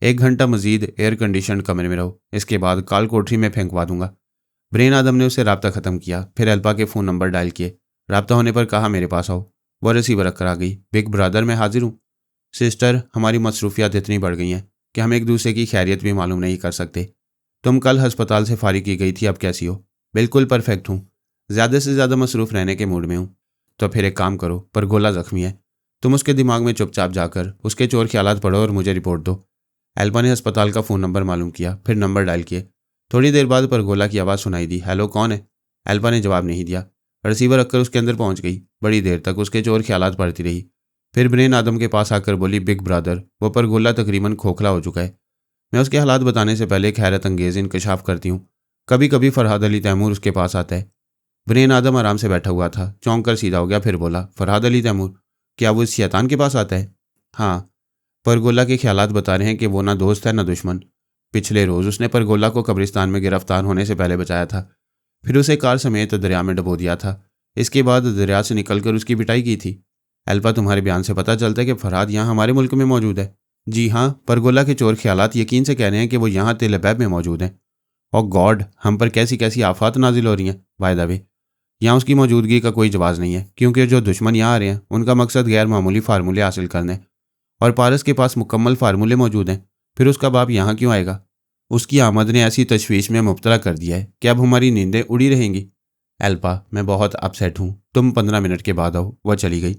1 घंटा मजीद एयर कंडीशन कमरे में रहो, इसके बाद काल कोठरी में फेंकवा दूंगा। ब्रेन आदम ने उससे रब्ता ख़त्म किया। फिर अल्पा के फ़ोन नंबर डायल किए। रब्ता होने पर कहा, मेरे पास आओ। वह रिसीवर रख कर आ गई। बिग ब्रदर, मैं हाजिर हूँ। सिस्टर, हमारी मसरूफियात इतनी बढ़ गई हैं कि हम एक दूसरे की खैरियत भी मालूम नहीं कर सकते। तुम कल अस्पताल से फारिग की गई थी, अब कैसी हो? बिल्कुल परफेक्ट हूँ। ज़्यादा से ज़्यादा मसरूफ़ रहने के मूड में हूँ। तो फिर एक काम करो, परगोला ज़ख्मी है। तुम उसके दिमाग में चुपचाप जाकर उसके चोर ख्यालात पढ़ो और मुझे रिपोर्ट दो। एल्पा ने अस्पताल का फ़ोन नंबर मालूम किया, फिर नंबर डायल किए। थोड़ी देर बाद परगोला की आवाज़ सुनाई दी, हेलो, कौन है? एल्पा ने जवाब नहीं दिया। रिसीवर रखकर उसके अंदर पहुंच गई। बड़ी देर तक उसके चोर ख्यालात पढ़ती रही। फिर ब्रेन आदम के पास आकर बोली, बिग ब्रदर, वो परगोला तकरीबन खोखला हो चुका है। मैं उसके हालात बताने से पहले एक हैरत अंगेज़ इंकशाफ करती हूँ। कभी कभी फरहाद अली तैमूर उसके पास आता है। ब्रेन आदम आराम से बैठा हुआ था, चौंक कर सीधा हो गया। फिर बोला, फरहाद अली तैमूर, क्या वो इस शैतान के पास आता है? हाँ। परगोला के ख्यालात बता रहे हैं कि वो ना दोस्त है ना दुश्मन। पिछले रोज़ उसने परगोला को कब्रिस्तान में गिरफ्तार होने से पहले बचाया था, फिर उसे कार समेत दरिया में डबो दिया था। इसके बाद दरिया से निकलकर उसकी पिटाई की थी। एल्पा, तुम्हारे बयान से पता चलता है कि फरहाद यहाँ हमारे मुल्क में मौजूद है। जी हाँ, पर गोला के चोर ख्यालात यकीन से कह रहे हैं कि वो यहाँ तेल अबैब में मौजूद हैं। और गॉड, हम पर कैसी कैसी आफात नाजिल हो रही हैं। बाय द वे, यहाँ उसकी मौजूदगी का कोई जवाब नहीं है, क्योंकि जो दुश्मन यहाँ आ रहे हैं उनका मकसद गैर मामूली फार्मूले हासिल करना है, और पारस के पास मुकम्मल फार्मूले मौजूद हैं। फिर उसका बाप यहाँ क्यों आएगा? उसकी आमद ने ऐसी तशवीश में मुब्तला कर दिया है कि अब हमारी नींदें उड़ी रहेंगी। एल्पा, मैं बहुत अपसेट हूँ, तुम 15 मिनट के बाद आओ। वह चली गई।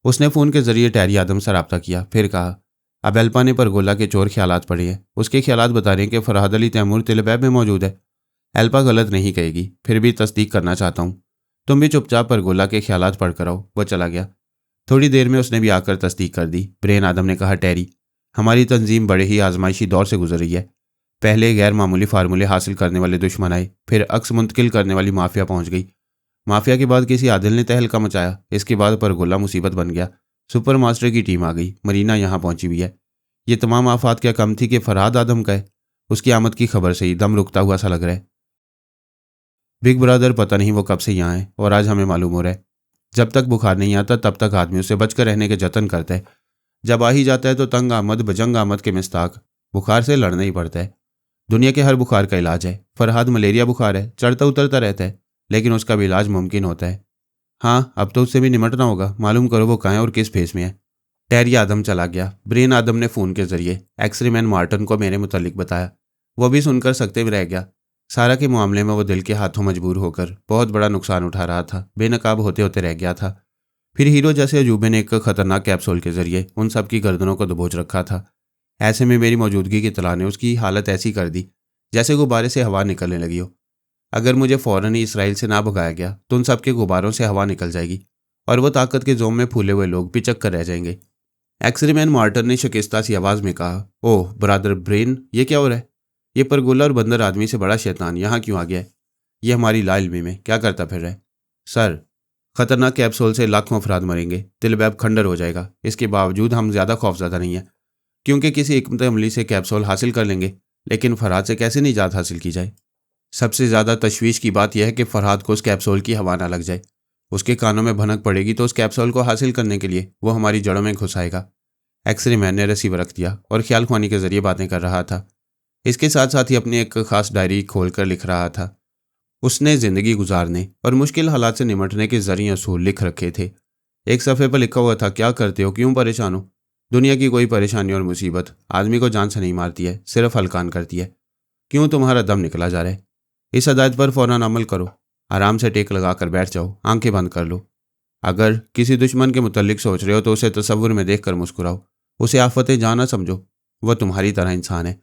उसने फ़ोन के जरिए टैरी आदम से रब्ता किया, फिर कहा। अब एल्पा ने परगोला के चोर ख्यालात पढ़े हैं। उसके ख्यालात बता रहे हैं कि फरहाद अली तैमूर तेल अबैब में मौजूद है। एल्पा गलत नहीं कहेगी, फिर भी तस्दीक करना चाहता हूँ। तुम भी चुपचाप परगोला के ख्यालात पढ़ कर आओ। वह चला गया। थोड़ी देर में उसने भी आकर तस्दीक कर दी। ब्रेन आदम ने कहा, टैरी, हमारी तंजीम बड़े ही आजमाइशी दौर से गुजर रही है। पहले गैर मामूली फार्मूले हासिल करने वाले दुश्मन आए, फिर अक्स मुंतकिल करने वाली माफिया पहुंच गई। माफिया के बाद किसी आदिल ने तहलका मचाया। इसके बाद परगोला मुसीबत बन गया। सुपर मास्टर की टीम आ गई। मरीना यहाँ पहुंची हुई है। ये तमाम आफात क्या कम थी कि फरहाद आदम का है? उसकी आमद की खबर से ही दम रुकता हुआ सा लग रहा है। बिग ब्रदर पता नहीं वो कब से यहाँ है, और आज हमें मालूम हो रहा है। जब तक बुखार नहीं आता तब तक आदमी उससे बचकर रहने के जतन करता है। जब आ ही जाता है तो तंग आमद बजंग आमद के मिस्ताक बुखार से लड़ना ही पड़ता है। दुनिया के हर बुखार का इलाज है। फरहाद मलेरिया बुखार है, चढ़ता उतरता रहता है, लेकिन उसका भी इलाज मुमकिन होता है। हाँ, अब तो उससे भी निमटना होगा। मालूम करो वो कहाँ है और किस फेस में है। टैरी आदम चला गया। ब्रेन आदम ने फ़ोन के जरिए एक्सरे मैन मार्टन को मेरे मुतल्लिक बताया। वो भी सुनकर सकते में रह गया। सारा के मामले में वो दिल के हाथों मजबूर होकर बहुत बड़ा नुकसान उठा रहा था। बेनकाब होते होते रह गया था। फिर हीरो जैसे अजूबे ने एक खतरनाक कैप्सूल के जरिए उन सब की गर्दनों को दबोच रखा था। ऐसे में मेरी मौजूदगी की इत्तला ने उसकी हालत ऐसी कर दी जैसे गुब्बारे से हवा निकलने लगी हो। अगर मुझे फ़ौरन ही इसराइल से ना भगाया गया तो उन सब के गुब्बारों से हवा निकल जाएगी और वो ताकत के जोम में फूले हुए लोग पिचक कर रह जाएंगे। एक्सरे मैन मार्टन ने शिकस्ता सी आवाज़ में कहा, ओह ब्रदर ब्रेन, ये क्या हो रहा है? ये परगोला और बंदर आदमी से बड़ा शैतान यहाँ क्यों आ गया है? ये हमारी लाइल्मी में क्या करता फिर रहा है? सर, खतरनाक कैप्सूल से लाखों अफराद मरेंगे, तिल बैब खंडर हो जाएगा। इसके बावजूद हम ज़्यादा खौफज़दा नहीं है, क्योंकि किसी हिकमत अमली से कैप्सूल हासिल कर लेंगे, लेकिन फरहाद से कैसे निजात हासिल की जाए? सबसे ज़्यादा तशवीश की बात यह है कि फरहाद को उस कैप्सूल की हवा ना लग जाए। उसके कानों में भनक पड़ेगी तो उस कैप्सूल को हासिल करने के लिए वो हमारी जड़ों में घुस आएगा। एक्सरे मैन ने रिसीवर रख दिया और ख्याल ख्वानी के जरिए बातें कर रहा था। इसके साथ साथ ही अपनी एक खास डायरी खोलकर लिख रहा था। उसने ज़िंदगी गुजारने और मुश्किल हालात से निमटने के जरिए असूल लिख रखे थे। एक सफ़े पर लिखा हुआ था, क्या करते हो, क्यों परेशान हो? दुनिया की कोई परेशानी और मुसीबत आदमी को जान से नहीं मारती है, सिर्फ हल्कान करती है। क्यों तुम्हारा दम निकला जा रहा है? इस हदायत पर फ़ौरन अमल करो। आराम से टेक लगा कर बैठ जाओ, आंखें बंद कर लो। अगर किसी दुश्मन के मुतल्लिक सोच रहे हो तो उसे तसव्वुर में देख कर मुस्कुराओ। उसे आफतें जाना समझो। वह तुम्हारी तरह इंसान है।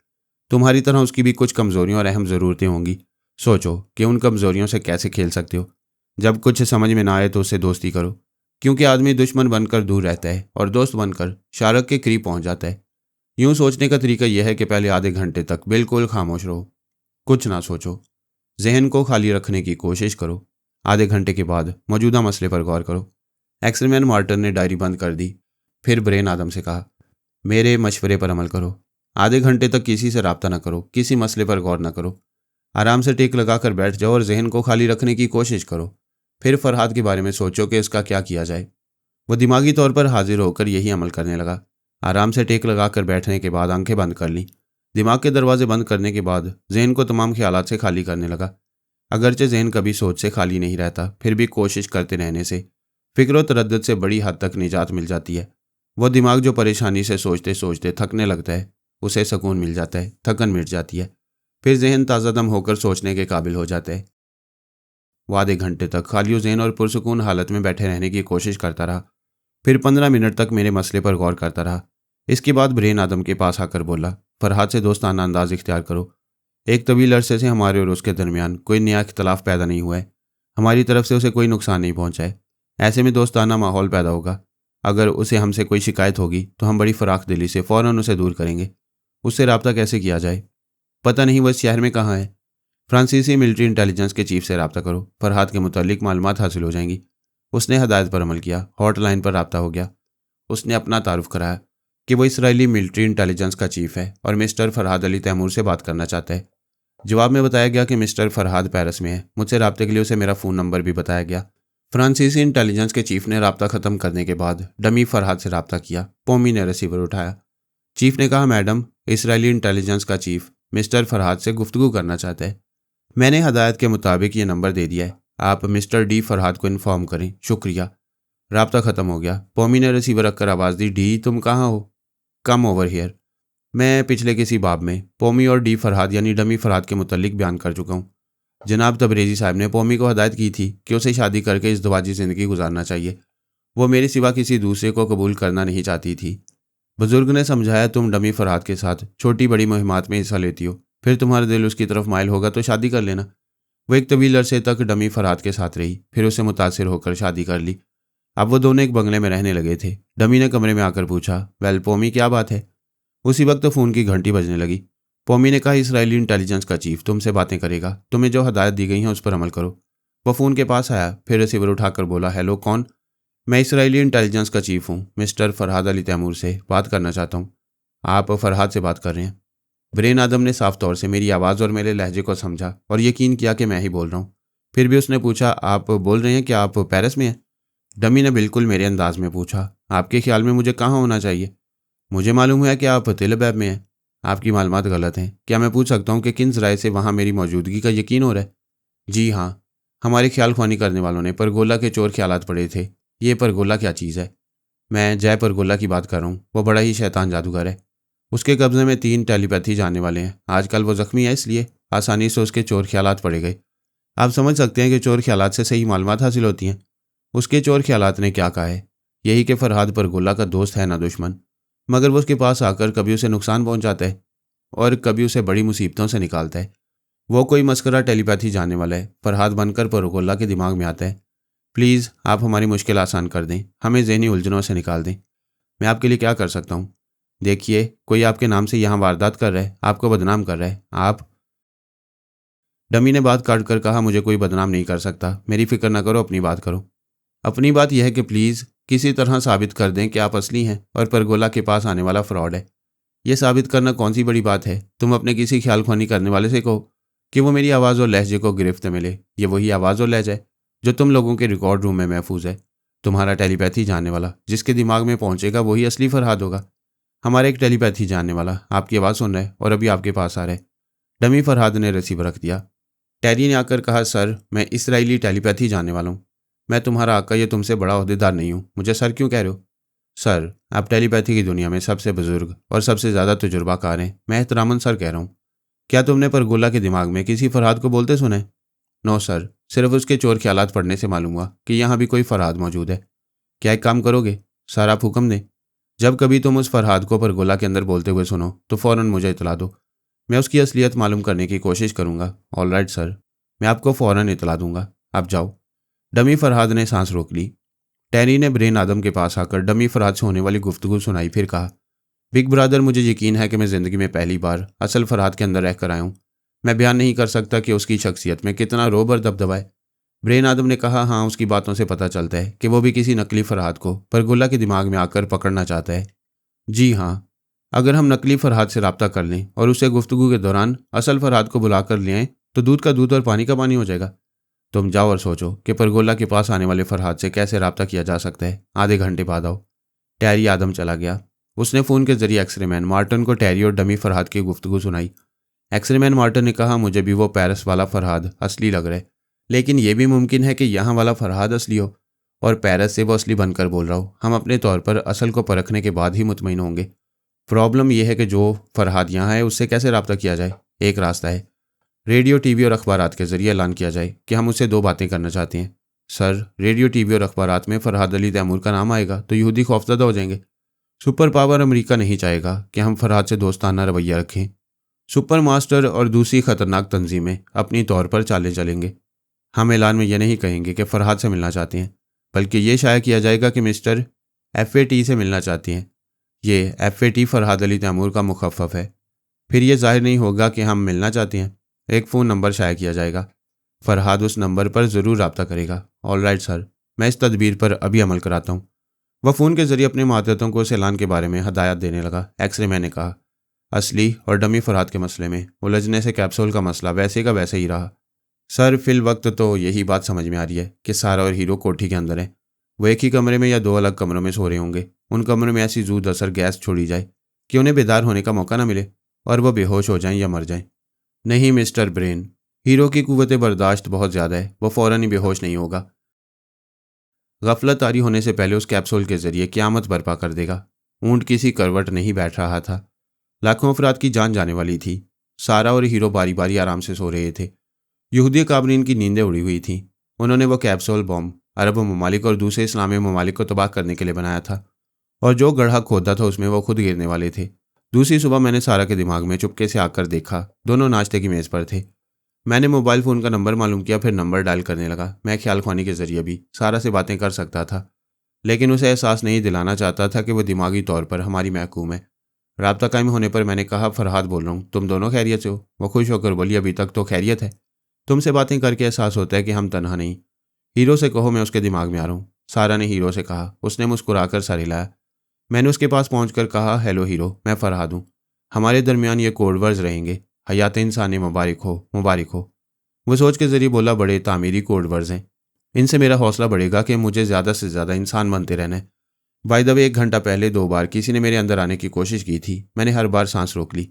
तुम्हारी तरह उसकी भी कुछ कमज़ोरियाँ और अहम ज़रूरतें होंगी। सोचो कि उन कमज़ोरियों से कैसे खेल सकते हो। जब कुछ समझ में ना आए तो उससे दोस्ती करो, क्योंकि आदमी दुश्मन बनकर दूर रहता है और दोस्त बनकर शारक के करीब पहुंच जाता है। यूं सोचने का तरीका यह है कि पहले आधे घंटे तक बिल्कुल खामोश रहो, कुछ ना सोचो, जहन को खाली रखने की कोशिश करो। आधे घंटे के बाद मौजूदा मसले पर गौर करो। एक्सरमैन मार्टन ने डायरी बंद कर दी। फिर ब्रेन आदम से कहा, मेरे मशवरे पर अमल करो। आधे घंटे तक किसी से रब्ता ना करो, किसी मसले पर गौर ना करो। आराम से टेक लगा कर बैठ जाओ और जहन को खाली रखने की कोशिश करो। फिर फरहाद के बारे में सोचो कि इसका क्या किया जाए। वो दिमागी तौर पर हाजिर होकर यही अमल करने लगा। आराम से टेक लगा कर बैठने के बाद आंखें बंद कर लीं। दिमाग के दरवाजे बंद करने के बाद जहन को तमाम ख्यालात से खाली करने लगा। अगरचे जहन कभी सोच से खाली नहीं रहता, फिर भी कोशिश करते रहने से फिक्र व तरद्दुद से बड़ी हद तक निजात मिल जाती है। वह दिमाग जो परेशानी से सोचते सोचते थकने लगता है, उसे सुकून मिल जाता है, थकन मिट जाती है। फिर जहन ताज़ादम होकर सोचने के काबिल हो जाता है। वो आधे घंटे तक खाली जहन और पुरसुकून हालत में बैठे रहने की कोशिश करता रहा। फिर 15 मिनट तक मेरे मसले पर गौर करता रहा। इसके बाद ब्रेन आदम के पास आकर बोला, फरहाद से दोस्ताना अंदाज इख्तियार करो। एक तवील अरसे से हमारे और उसके दरमियान कोई नया इख्तलाफ पैदा नहीं हुआ है। हमारी तरफ से उसे कोई नुकसान नहीं पहुंचा है। ऐसे में दोस्ताना माहौल पैदा होगा। अगर उसे हमसे कोई शिकायत होगी तो हम बड़ी फ़राख दिली से फ़ौरन उसे दूर करेंगे। उससे रब्ता कैसे किया जाए? पता नहीं वह इस शहर में कहाँ है। फ्रांसीसी मिलिट्री इंटेलिजेंस के चीफ से रब्ता करो, फरहाद के मुतालिक मालूमात हासिल हो जाएंगी। उसने हदायत पर अमल किया। हॉटलाइन पर रब्ता हो गया। उसने अपना तारुफ कराया कि वो इसराइली मिलिट्री इंटेलिजेंस का चीफ है और मिस्टर फरहाद अली तैमूर से बात करना चाहता है। जवाब में बताया गया कि मिस्टर फरहाद पेरिस में है। मुझसे रब्ते के लिए उसे मेरा फ़ोन नंबर भी बताया गया। फ्रांसीसी इंटेलिजेंस के चीफ ने राब्ता ख़त्म करने के बाद डमी फरहाद से राब्ता किया। पोमी ने रिसीवर उठाया। चीफ ने कहा, मैडम, इसराइली इंटेलिजेंस का चीफ मिस्टर फरहाद से गुफ्तगू करना चाहता है। मैंने हदायत के मुताबिक ये नंबर दे दिया है, आप मिस्टर डी फरहाद को इन्फॉर्म करें। शुक्रिया। राब्ता ख़त्म हो गया। पोमी ने रिसीवर रखकर आवाज़ दी, डी तुम कहाँ हो? Come over here. मैं पिछले किसी बाब में पोमी और डी फरहाद यानी डमी फरहाद के मुतल्लिक बयान कर चुका हूँ। जनाब तबरेज़ी साहब ने पोमी को हदायत की थी कि उसे शादी करके इस दवाजी ज़िंदगी गुजारना चाहिए। वो मेरे सिवा किसी दूसरे को कबूल करना नहीं चाहती थी। बुजुर्ग ने समझाया, तुम डमी फरहाद के साथ छोटी बड़ी मुहिमात में हिस्सा लेती हो, फिर तुम्हारा दिल उसकी तरफ माइल होगा तो शादी कर लेना। वो एक तवील अरसे तक डमी फरहाद के साथ रही, फिर उसे मुतासिर होकर शादी कर ली। अब वो दोनों एक बंगले में रहने लगे थे। डमी ने कमरे में आकर पूछा, वेल पोमी, क्या बात है? उसी वक्त फ़ोन की घंटी बजने लगी। पोमी ने कहा, इसराइली इंटेलिजेंस का चीफ तुमसे बातें करेगा, तुम्हें जो हदायत दी गई हैं उस पर अमल करो। वह फ़ोन के पास आया, फिर रिसीवर उठाकर बोला, हेलो, कौन? मैं इसराइली इंटेलिजेंस का चीफ हूँ, मिस्टर फरहाद अली तैमूर से बात करना चाहता हूँ। आप फरहाद से बात कर रहे हैं? ब्रेन आदम ने साफ तौर से मेरी आवाज़ और मेरे लहजे को समझा और यकीन किया कि मैं ही बोल रहा हूँ। फिर भी उसने पूछा, आप बोल रहे हैं कि आप पेरिस में हैं? डमी ने बिल्कुल मेरे अंदाज में पूछा, आपके ख्याल में मुझे कहाँ होना चाहिए? मुझे मालूम है कि आप तिल अबैब में हैं। आपकी मालूमात गलत हैं। क्या मैं पूछ सकता हूँ कि किन ज़राए से वहाँ मेरी मौजूदगी का यकीन हो रहा है? जी हाँ, हमारी ख्याल ख्वानी करने वालों ने परगोला के चोर ख्यालात पड़े थे। ये परगोला क्या चीज़ है? मैं जय परगोला की बात कर रहा हूँ। वो बड़ा ही शैतान जादूगर है। उसके कब्ज़े में 3 टेलीपैथी जानने वाले हैं। आजकल वो ज़ख्मी है, इसलिए आसानी से उसके चोर ख्यालात पड़े गए। आप समझ सकते हैं कि चोर ख्यालात से सही मालूमात हासिल होती हैं। उसके चोर ख्यालात ने क्या कहा है? यही कि फरहाद परगोला का दोस्त है ना दुश्मन, मगर वो उसके पास आकर कभी उसे नुकसान पहुंचाता है और कभी उसे बड़ी मुसीबतों से निकालता है। वो कोई मस्करा टेलीपैथी जानने वाला है, फरहाद बनकर परगोला के दिमाग में आता है। प्लीज़ आप हमारी मुश्किल आसान कर दें, हमें ज़हनी उलझनों से निकाल दें। मैं आपके लिए क्या कर सकता हूँ? देखिए, कोई आपके नाम से यहाँ वारदात कर रहा है, आपको बदनाम कर रहा है। आप डमी ने बात काट कर कहा, मुझे कोई बदनाम नहीं कर सकता। मेरी फिक्र ना करो, अपनी बात करो। अपनी बात यह है कि प्लीज़ किसी तरह साबित कर दें कि आप असली हैं और परगोला के पास आने वाला फ्रॉड है। यह साबित करना कौन सी बड़ी बात है? तुम अपने किसी ख्याल ख्वानी करने वाले से कहो कि वो मेरी आवाज़ और लहजे को गिरफ्त मिले। ये वही आवाज़ और लहजा है जो तुम लोगों के रिकॉर्ड रूम में महफूज है। तुम्हारा टेलीपैथी जानने वाला जिसके दिमाग में पहुंचेगा वही असली फरहाद होगा। हमारा एक टेलीपैथी जानने वाला आपकी आवाज़ सुन रहा है और अभी आपके पास आ रहा है। डमी फरहाद ने रिसीवर रख दिया। टैरी ने आकर कहा, सर, मैं इसराइली टेलीपैथी जानने वाला हूँ। मैं तुम्हारा आका, ये तुमसे बड़ा ओहदेदार नहीं हूँ। मुझे सर क्यों कह रहे हो? सर, आप टेलीपैथी की दुनिया में सबसे बुजुर्ग और सबसे ज़्यादा तजुर्बाकार हैं। मैं एहतरामन सर कह रहा हूँ। क्या तुमने परगोला के दिमाग में किसी फरहाद को बोलते सुने? नो सर, सिर्फ उसके चोर ख्यालात पढ़ने से मालूम हुआ कि यहाँ भी कोई फरहाद मौजूद है। क्या एक काम करोगे? सर, आप हुक्म दें। जब कभी तुम उस फरहाद को परगोला के अंदर बोलते हुए सुनो तो फ़ौरन मुझे इतला दो। मैं उसकी असलियत मालूम करने की कोशिश करूँगा। ऑल राइट सर, मैं आपको फ़ौरन इतला दूंगा। आप जाओ। डमी फरहाद ने सांस रोक ली। टैरी ने ब्रेन आदम के पास आकर डमी फरहाद से होने वाली गुफ्तगू सुनाई, फिर कहा, बिग ब्रदर, मुझे यकीन है कि मैं ज़िंदगी में पहली बार असल फरहाद के अंदर रहकर आया हूँ। मैं बयान नहीं कर सकता कि उसकी शख्सियत में कितना रोब और दबदबा है। ब्रेन आदम ने कहा, हाँ, उसकी बातों से पता चलता है कि वो भी किसी नकली फरहाद को परगोला के दिमाग में आकर पकड़ना चाहता है। जी हाँ, अगर हम नकली फरहाद से रब्ता कर लें और उसे गुफ्तगू के दौरान असल फरहाद को बुला कर ले आएँ तो दूध का दूध और पानी का पानी हो जाएगा। तुम जाओ और सोचो कि परगोला के पास आने वाले फरहाद से कैसे रब्ता किया जा सकता है। आधे घंटे बाद आओ। टैरी आदम चला गया। उसने फ़ोन के जरिए एक्सरे मैन मार्टिन को टैरी और डमी फरहाद की गुफ्तगू सुनाई। एक्सरे मैन मार्टिन ने कहा, मुझे भी वो पेरिस वाला फरहाद असली लग रहा है, लेकिन यह भी मुमकिन है कि यहाँ वाला फरहाद असली हो और पेरिस से वो असली बनकर बोल रहा हो। हम अपने तौर पर असल को परखने के बाद ही मुतमईन होंगे। प्रॉब्लम यह है कि जो फरहाद यहाँ है उससे कैसे रब्ता किया जाए। एक रास्ता है, रेडियो, टीवी और अखबारात के जरिए ऐलान किया जाए कि हम उससे 2 बातें करना चाहते हैं। सर, रेडियो, टीवी और अखबारात में फरहाद अली तैमूर का नाम आएगा तो यहूदी खौफजदा हो जाएंगे। सुपर पावर अमेरिका नहीं चाहेगा कि हम फरहाद से दोस्ताना रवैया रखें। सुपर मास्टर और दूसरी खतरनाक तंजीमें अपनी तौर पर चालें चलेंगे। हम ऐलान में यह नहीं कहेंगे कि फरहाद से मिलना चाहते हैं, बल्कि ये शाया किया जाएगा कि मिस्टर FAT से मिलना चाहती हैं। ये FAT फरहाद अली तैमूर का मुखफ़फ़ है। फिर यह जाहिर नहीं होगा कि हम मिलना चाहते हैं। एक फ़ोन नंबर शाया किया जाएगा। फरहाद उस नंबर पर ज़रूर रब्ता करेगा। ऑल राइट सर, मैं इस तदबीर पर अभी अमल कराता हूँ। वह फ़ोन के जरिए अपने मातहतों को इस ऐलान के बारे में हदायत देने लगा। एक्सरे मैन ने कहा, असली और डमी फरहाद के मसले में उलझने से कैप्सूल का मसला वैसे का वैसे ही रहा। सर फिल वक्त तो यही बात समझ में आ रही है कि सारा और हीरो कोठी के अंदर हैं। वो एक ही कमरे में या दो अलग कमरों में सो रहे होंगे। उन कमरों में ऐसी जूद असर गैस छोड़ी जाए कि उन्हें बेदार होने का मौका ना मिले और वो बेहोश हो जाएं या मर जाएं। नहीं मिस्टर ब्रेन, हीरो की कुव्वत बर्दाश्त बहुत ज़्यादा है, वो फ़ौरन ही बेहोश नहीं होगा। गफलत तारी होने से पहले उस कैप्सूल के जरिए क़यामत बर्पा कर देगा। ऊंट किसी करवट नहीं बैठ रहा था। लाखों अफराद की जान जाने वाली थी। सारा और हीरो बारी बारी आराम से सो रहे थे। यहूदी काबरीन की नींदें उड़ी हुई थीं। उन्होंने वो कैप्सूल बॉम्ब अरब ममालिक और दूसरे इस्लामी ममालिक को तबाह करने के लिए बनाया था, और जो गड्ढा खोदा था उसमें वो खुद गिरने वाले थे। दूसरी सुबह मैंने सारा के दिमाग में चुपके से आकर देखा। दोनों नाश्ते की मेज़ पर थे। मैंने मोबाइल फ़ोन का नंबर मालूम किया, फिर नंबर डायल करने लगा। मैं ख्याल ख्वानी के जरिए भी सारा से बातें कर सकता था, लेकिन उसे एहसास नहीं दिलाना चाहता था कि वो दिमागी तौर पर हमारी महकूम है। राब्ता कायम होने पर मैंने कहा, फरहाद बोल रहा हूँ, तुम दोनों खैरियत से हो? वो खुश होकर बोली, अभी तक तो खैरियत है। तुमसे बातें करके एहसास होता है कि हम तनहा नहीं। हीरो से कहो मैं उसके दिमाग में आ रहा हूँ। सारा ने हीरो से कहा। उसने मुस्कुराकर सर हिलाया। मैंने उसके पास पहुंचकर कहा, हेलो हीरो, मैं फरहाद हूँ। हमारे दरमियान ये कोड वर्ड्स रहेंगे, हयात इंसानी मुबारक हो, मुबारक हो। वो सोच के जरिए बोला, बड़े तामीरी कोड वर्ड्स हैं। इनसे मेरा हौसला बढ़ेगा कि मुझे ज़्यादा से ज़्यादा इंसान बनते रहना है। बाय द वे, 1 घंटा पहले 2 बार किसी ने मेरे अंदर आने की कोशिश की थी। मैंने हर बार सांस रोक ली।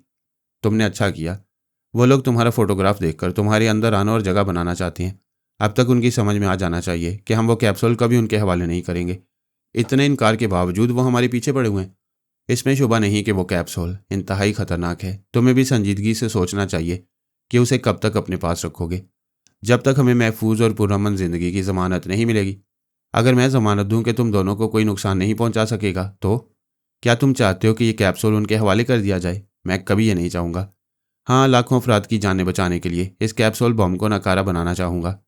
तुमने अच्छा किया। वो लोग तुम्हारा फोटोग्राफ देखकर तुम्हारे अंदर आना और जगह बनाना चाहते हैं। अब तक उनकी समझ में आ जाना चाहिए कि हम वो कैप्सूल कभी उनके हवाले नहीं करेंगे। इतने इनकार के बावजूद वो हमारे पीछे पड़े हुए हैं। इसमें शुबा नहीं कि वो कैप्सूल इंतहाई खतरनाक है। तुम्हें भी संजीदगी से सोचना चाहिए कि उसे कब तक अपने पास रखोगे, जब तक हमें महफूज और पुरअमन ज़िंदगी की ज़मानत नहीं मिलेगी। अगर मैं ज़मानत दूं कि तुम दोनों को कोई नुकसान नहीं पहुंचा सकेगा, तो क्या तुम चाहते हो कि ये कैप्सूल उनके हवाले कर दिया जाए? मैं कभी ये नहीं चाहूँगा। हाँ, लाखों अफराद की जानें बचाने के लिए इस कैप्सूल बम को नकारा बनाना चाहूँगा।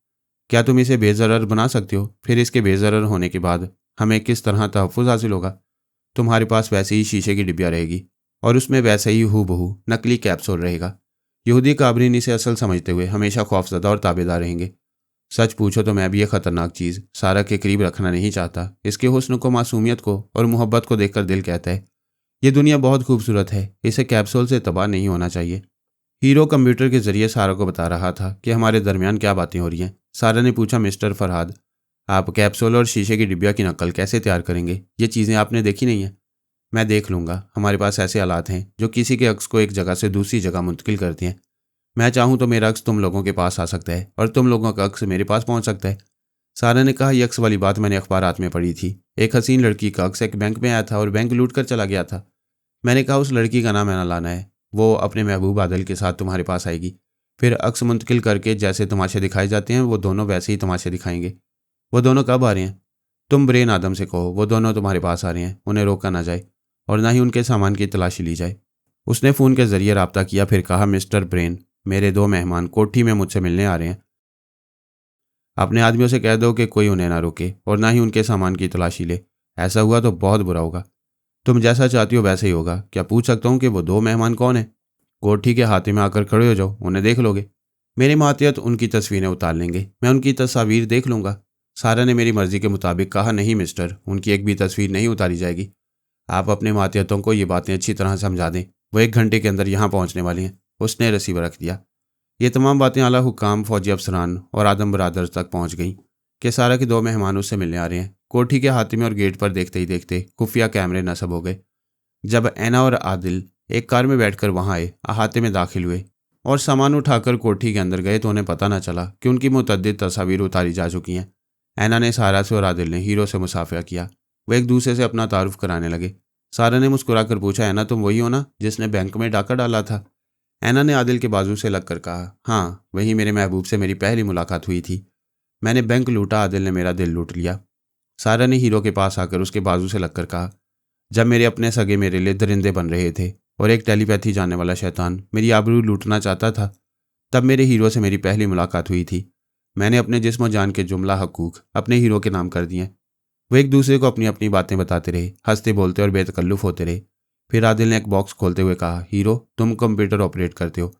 क्या तुम इसे बेज़रर बना सकते हो? फिर इसके बेज़रर होने के बाद हमें किस तरह तहफ़्फ़ुज़ हासिल होगा? तुम्हारे पास वैसे ही शीशे की डिब्बिया रहेगी और उसमें वैसे ही हूबहू नकली कैप्सूल रहेगा। यहूदी काबरीन इसे असल समझते हुए हमेशा खौफजदा और ताबेदार रहेंगे। सच पूछो तो मैं भी ये खतरनाक चीज़ सारा के करीब रखना नहीं चाहता। इसके हुस्न को, मासूमियत को और मोहब्बत को देखकर दिल कहता है, ये दुनिया बहुत खूबसूरत है, इसे कैप्सूल से तबाह नहीं होना चाहिए। हीरो कंप्यूटर के जरिए सारा को बता रहा था कि हमारे दरमियान क्या बातें हो रही हैं। सारा ने पूछा, मिस्टर फरहाद, आप कैप्सूल और शीशे की डिब्बिया की नकल कैसे तैयार करेंगे? ये चीज़ें आपने देखी नहीं हैं। मैं देख लूँगा। हमारे पास ऐसे आलात हैं जो किसी के अक्स को एक जगह से दूसरी जगह मुंतकिल करते हैं। मैं चाहूँ तो मेरा अक्स तुम लोगों के पास आ सकता है और तुम लोगों का अक्स मेरे पास पहुँच सकता है। सारा ने कहा, यह अक्स वाली बात मैंने अखबारात में पढ़ी थी। एक हसीन लड़की का अक्स एक बैंक में आया था और बैंक लूट कर चला गया था। मैंने कहा, उस लड़की का नाम ऐना लाना है। वो अपने महबूब आदिल के साथ तुम्हारे पास आएगी। फिर अक्स मुंतकिल करके जैसे तमाशे दिखाए जाते हैं वो दोनों वैसे ही तमाशे दिखाएंगे। वो दोनों कब आ रहे हैं? तुम ब्रेन आदम से कहो वो दोनों तुम्हारे पास आ रहे हैं। उन्हें रोका ना जाए और ना ही उनके सामान की तलाशी ली जाए। उसने फ़ोन के जरिए रब्ता किया, फिर कहा, मिस्टर ब्रेन, मेरे 2 मेहमान कोठी में मुझसे मिलने आ रहे हैं। अपने आदमियों से कह दो कि कोई उन्हें ना रोके और ना ही उनके सामान की तलाशी ले। ऐसा हुआ तो बहुत बुरा होगा। तुम जैसा चाहती हो वैसे ही होगा। क्या पूछ सकता हूँ कि वो 2 मेहमान कौन हैं? कोठी के हाथे में आकर खड़े हो जाओ, उन्हें देख लोगे। मेरे मातहत उनकी तस्वीरें उतार लेंगे। मैं उनकी तस्वीर देख लूँगा। सारा ने मेरी मर्जी के मुताबिक कहा, नहीं मिस्टर, उनकी एक भी तस्वीर नहीं उतारी जाएगी। आप अपने मातहतों को ये बातें अच्छी तरह समझा दें। वो 1 घंटे के अंदर यहाँ पहुँचने वाले हैं। उसने रिसीवर रख दिया। ये तमाम बातें आला हुक्काम, फौजी अफसरान और आदम बरादर्स तक पहुँच गईं कि सारा के 2 मेहमान उससे मिलने आ रहे हैं। कोठी के हाथी में और गेट पर देखते ही देखते खुफिया कैमरे नस्ब हो गए। जब ऐना और आदिल एक कार में बैठकर वहाँ आए, अहाते में दाखिल हुए और सामान उठाकर कोठी के अंदर गए तो उन्हें पता न चला कि उनकी मुतअद्दिद तस्वीर उतारी जा चुकी हैं। ऐना ने सारा से और आदिल ने हीरो से मुसाफिया किया। वो एक दूसरे से अपना तारुफ कराने लगे। सारा ने मुस्कुराकर पूछा, ऐना, तुम वही हो ना जिसने बैंक में डाका डाला था? ऐना ने आदिल के बाजू से लगकर कहा, हाँ, वही मेरे महबूब से मेरी पहली मुलाकात हुई थी। मैंने बैंक लूटा, आदिल ने मेरा दिल लूट लिया। सारा ने हीरो के पास आकर उसके बाजू से लगकर कहा, जब मेरे अपने सगे मेरे लिए दरिंदे बन रहे थे और एक टेलीपैथी जानने वाला शैतान मेरी आबरू लूटना चाहता था, तब मेरे हीरो से मेरी पहली मुलाकात हुई थी। मैंने अपने जिस्म जान के जुमला हकूक अपने हीरो के नाम कर दिए। वो एक दूसरे को अपनी अपनी बातें बताते रहे, हंसते बोलते और बेतकल्लुफ़ होते रहे। फिर आदिल ने एक बॉक्स खोलते हुए कहा, हीरो, तुम कंप्यूटर ऑपरेट करते हो,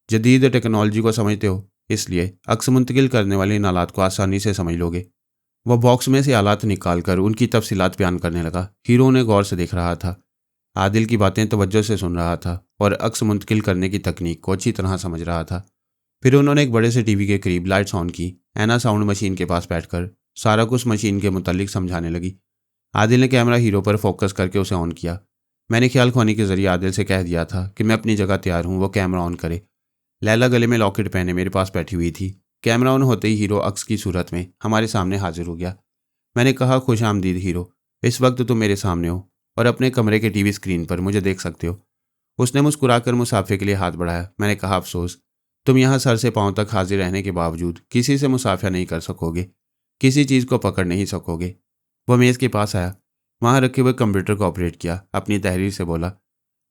जदीद टेक्नोलॉजी को समझते हो, इसलिए अक्स मुंतकिल करने वाले इन आलात को आसानी से समझ लोगे। वह बॉक्स में से आलात निकालकर उनकी तफसीलात बयान करने लगा। हीरो ने गौर से देख रहा था, आदिल की बातें तवज्जो से सुन रहा था और अक्स मुंतकिल करने की तकनीक को अच्छी तरह समझ रहा था। फिर उन्होंने एक बड़े से टीवी के करीब लाइट्स ऑन की। एना साउंड मशीन के पास बैठकर सारा कुछ मशीन के मुतालिक समझाने लगी। आदिल ने कैमरा हीरो पर फोकस करके उसे ऑन किया। मैंने ख्याल खोनी के जरिए आदिल से कह दिया था कि मैं अपनी जगह तैयार हूँ, वो कैमरा ऑन करे। लैला गले में लॉकेट पहने मेरे पास बैठी हुई थी। कैमरा ऑन होते ही हीरो अक्स की सूरत में हमारे सामने हाजिर हो गया। मैंने कहा, खुश आमदीद हीरो, इस वक्त तुम मेरे सामने हो और अपने कमरे के टीवी स्क्रीन पर मुझे देख सकते हो। उसने मुस्कुराकर मुसाफे के लिए हाथ बढ़ाया। मैंने कहा, अफसोस, तुम यहाँ सर से पांव तक हाजिर रहने के बावजूद किसी से मुसाफा नहीं कर सकोगे, किसी चीज़ को पकड़ नहीं सकोगे। वह मेज़ के पास आया, वहाँ रखे हुए कंप्यूटर को ऑपरेट किया, अपनी तहरीर से बोला,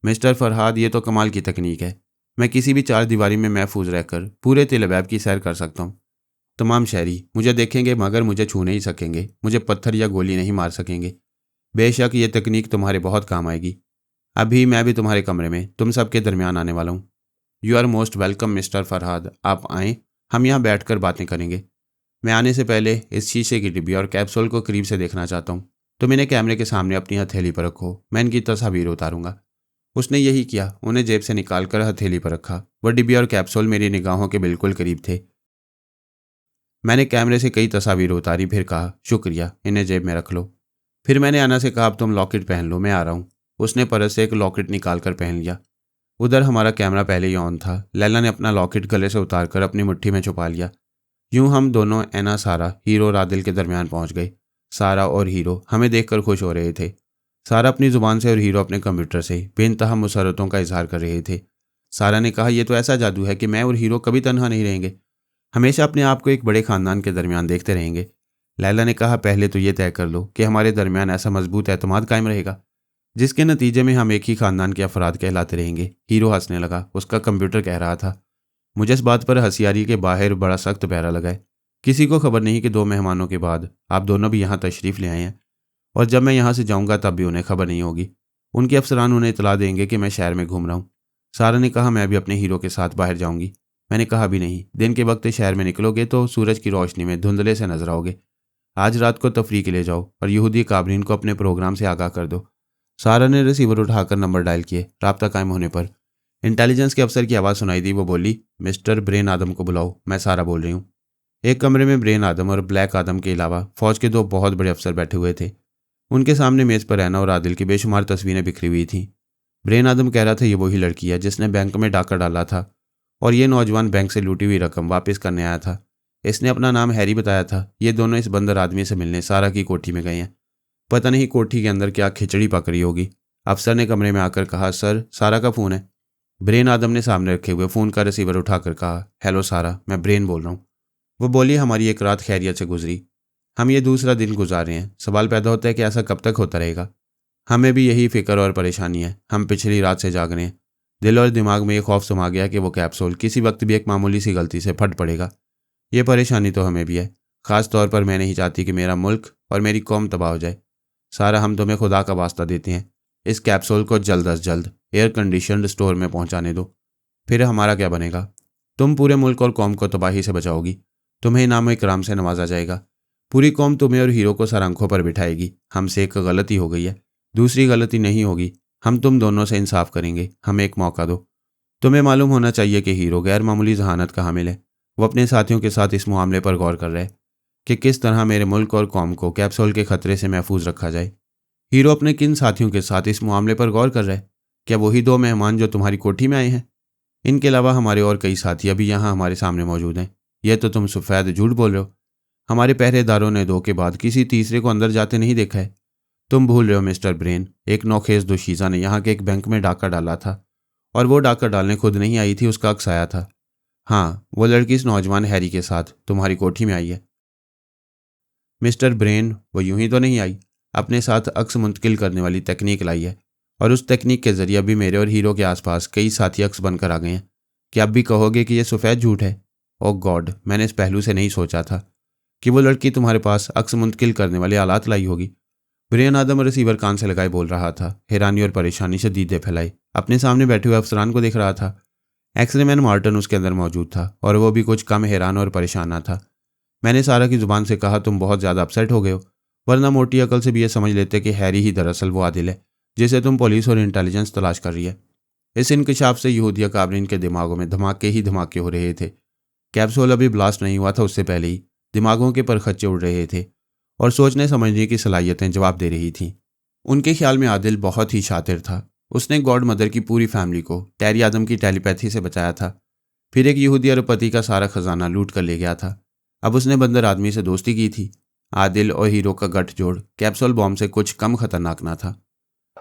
मिस्टर फरहाद, ये तो कमाल की तकनीक है। मैं किसी भी चार दीवारी में महफूज रहकर पूरे तिल अबैब की सैर कर सकता हूँ। तमाम शहरी मुझे देखेंगे मगर मुझे छू नहीं सकेंगे, मुझे पत्थर या गोली नहीं मार सकेंगे। बेशक ये तकनीक तुम्हारे बहुत काम आएगी। अभी मैं भी तुम्हारे कमरे में तुम सबके दरमियान आने वाला हूँ। You are most welcome mister Farhad, आप आएँ, हम यहाँ बैठकर बातें करेंगे। मैं आने से पहले इस शीशे की डिब्बी और कैप्सूल को करीब से देखना चाहता हूँ। तुम इन्हें कैमरे के सामने अपनी हथेली पर रखो, मैं इनकी तस्वीर उतारूंगा। उसने यही किया, उन्हें जेब से निकालकर हथेली पर रखा। वह डिब्बी और कैप्सूल मेरी निगाहों के बिल्कुल करीब थे। मैंने कैमरे से कई तस्वीरें उतारी, फिर कहा, शुक्रिया, इन्हें जेब में रख लो। फिर मैंने आना से कहा, अब तुम लॉकेट पहन लो, मैं आ रहा हूँ। उसने परस से एक लॉकेट निकाल कर पहन लिया। उधर हमारा कैमरा पहले ही ऑन था। लैला ने अपना लॉकेट गले से उतारकर अपनी मुट्ठी में छुपा लिया। यूं हम दोनों, एना, सारा, हीरो और आदिल के दरमियान पहुंच गए। सारा और हीरो हमें देखकर खुश हो रहे थे। सारा अपनी जुबान से और हीरो अपने कंप्यूटर से बेइंतहा मुसरतों का इजहार कर रहे थे। सारा ने कहा, यह तो ऐसा जादू है कि मैं और हीरो कभी तन्हा नहीं रहेंगे, हमेशा अपने आप को एक बड़े खानदान के दरमियान देखते रहेंगे। लैला ने कहा, पहले तो ये तय कर लो कि हमारे दरमियान ऐसा मजबूत एतमाद कायम रहेगा जिसके नतीजे में हम एक ही खानदान के अफराद कहलाते रहेंगे। हीरो हंसने लगा, उसका कंप्यूटर कह रहा था। मुझे इस बात पर हंसी आ रही के बाहर बड़ा सख्त पहरा लगा है। किसी को खबर नहीं कि 2 मेहमानों के बाद आप दोनों भी यहाँ तशरीफ़ ले आए हैं, और जब मैं यहाँ से जाऊँगा तब भी उन्हें खबर नहीं होगी। उनके अफसरान उन्हें इतला देंगे कि मैं शहर में घूम रहा हूँ। सारा ने कहा, मैं भी अपने हीरो के साथ बाहर जाऊँगी। मैंने कहा, भी नहीं, दिन के वक्त शहर में निकलोगे तो सूरज की रोशनी में धुंधले से नजर आओगे। आज रात को तफरीक ले जाओ और यहूदी काबरीन को अपने प्रोग्राम से आगाह कर दो। सारा ने रिसीवर उठाकर नंबर डायल किए। राब्ता कायम होने पर इंटेलिजेंस के अफसर की आवाज़ सुनाई दी। वो बोली, मिस्टर ब्रेन आदम को बुलाओ, मैं सारा बोल रही हूँ। एक कमरे में ब्रेन आदम और ब्लैक आदम के अलावा फौज के 2 बहुत बड़े अफसर बैठे हुए थे। उनके सामने मेज़ पर ऐना और आदिल की बेशुमार तस्वीरें बिखरी हुई थीं। ब्रेन आदम कह रहा था, ये वही लड़की है जिसने बैंक में डाका डाला था और ये नौजवान बैंक से लूटी हुई रकम वापस करने आया था। इसने अपना नाम हैरी बताया था। ये दोनों इस बंदर आदमी से मिलने सारा की कोठी में गए हैं। पता नहीं कोठी के अंदर क्या खिचड़ी पक रही होगी। अफसर ने कमरे में आकर कहा, सर, सारा का फ़ोन है। ब्रेन आदम ने सामने रखे हुए फ़ोन का रिसीवर उठाकर कहा, हेलो सारा, मैं ब्रेन बोल रहा हूँ। वो बोली, हमारी एक रात खैरियत से गुजरी, हम ये दूसरा दिन गुजार रहे हैं। सवाल पैदा होता है कि ऐसा कब तक होता रहेगा। हमें भी यही फिक्र और परेशानी है। हम पिछली रात से जाग रहे हैं। दिल और दिमाग में ये खौफ समा गया कि वो कैप्सूल किसी वक्त भी एक मामूली सी गलती से फट पड़ेगा। ये परेशानी तो हमें भी है। ख़ास तौर पर मैं नहीं चाहती कि मेरा मुल्क और मेरी कौम तबाह हो जाए। सारा, हम तुम्हें खुदा का वास्ता देते हैं, इस कैप्सूल को जल्द अज जल्द एयर कंडीशनड स्टोर में पहुंचाने दो। फिर हमारा क्या बनेगा? तुम पूरे मुल्क और कौम को तबाही से बचाओगी। तुम्हें इनाम इकराम से नवाजा जाएगा। पूरी कौम तुम्हें और हीरो को सर आंखों पर बिठाएगी। हमसे एक गलती हो गई है, दूसरी गलती नहीं होगी। हम तुम दोनों से इंसाफ करेंगे। हमें एक मौका दो। तुम्हें मालूम होना चाहिए कि हीरो गैर मामूली जहानत का हामिल है। वो अपने साथियों के साथ इस मामले पर गौर कर रहे हैं कि किस तरह मेरे मुल्क और कौम को कैप्सूल के खतरे से महफूज रखा जाए। हीरो अपने किन साथियों के साथ इस मामले पर गौर कर रहे हैं? क्या वही 2 मेहमान जो तुम्हारी कोठी में आए हैं? इनके अलावा हमारे और कई साथी अभी यहाँ हमारे सामने मौजूद हैं। यह तो तुम सफ़ेद झूठ बोल रहे हो। हमारे पहरेदारों ने 2 के बाद किसी तीसरे को अंदर जाते नहीं देखा है। तुम भूल रहे हो मिस्टर ब्रेन, एक नौखेज दोशीज़ा ने यहाँ के एक बैंक में डाका डाला था और वो डाका डालने खुद नहीं आई थी, उसका अक्स आया था। हाँ, वो लड़की इस नौजवान हैरी के साथ तुम्हारी कोठी में आई है। मिस्टर ब्रेन, वो यूं ही तो नहीं आई, अपने साथ अक्स मुंतकिल करने वाली तकनीक लाई है और उस तकनीक के जरिए अभी मेरे और हीरो के आसपास कई साथी अक्स बनकर आ गए हैं। क्या अब भी कहोगे कि यह सफ़ेद झूठ है? ओह गॉड, मैंने इस पहलू से नहीं सोचा था कि वो लड़की तुम्हारे पास अक्स मुंतकिल करने वाले आलात लाई होगी। ब्रेन आदम रिसीवर कान से लगाए बोल रहा था, हैरानी और परेशानी से दीदे फैलाई अपने सामने बैठे हुए अफसरान को देख रहा था। एक्सरे मैन मार्टन उसके अंदर मौजूद था और वो भी कुछ कम हैरान और परेशान ना था। मैंने सारा की जुबान से कहा, तुम बहुत ज़्यादा अपसेट हो गए हो, वरना मोटी अकल से भी ये समझ लेते कि हैरी ही दरअसल वो आदिल है जिसे तुम पुलिस और इंटेलिजेंस तलाश कर रही है। इस इंकशाफ से यहूदिया काबरीन के दिमागों में धमाके ही धमाके हो रहे थे। कैप्सूल अभी ब्लास्ट नहीं हुआ था, उससे पहले ही दिमागों के परखच्चे उड़ रहे थे और सोचने समझने की सलाहियतें जवाब दे रही थीं। उनके ख्याल में आदिल बहुत ही शातिर था। उसने गॉड मदर की पूरी फैमिली को टेरी आदम की टेलीपैथी से बचाया था, फिर एक यहूदी अरबपति का सारा खजाना लूट कर ले गया था। अब उसने बंदर आदमी से दोस्ती की थी। आदिल और हीरो का गठजोड़ कैप्सूल बॉम्ब से कुछ कम खतरनाक ना था।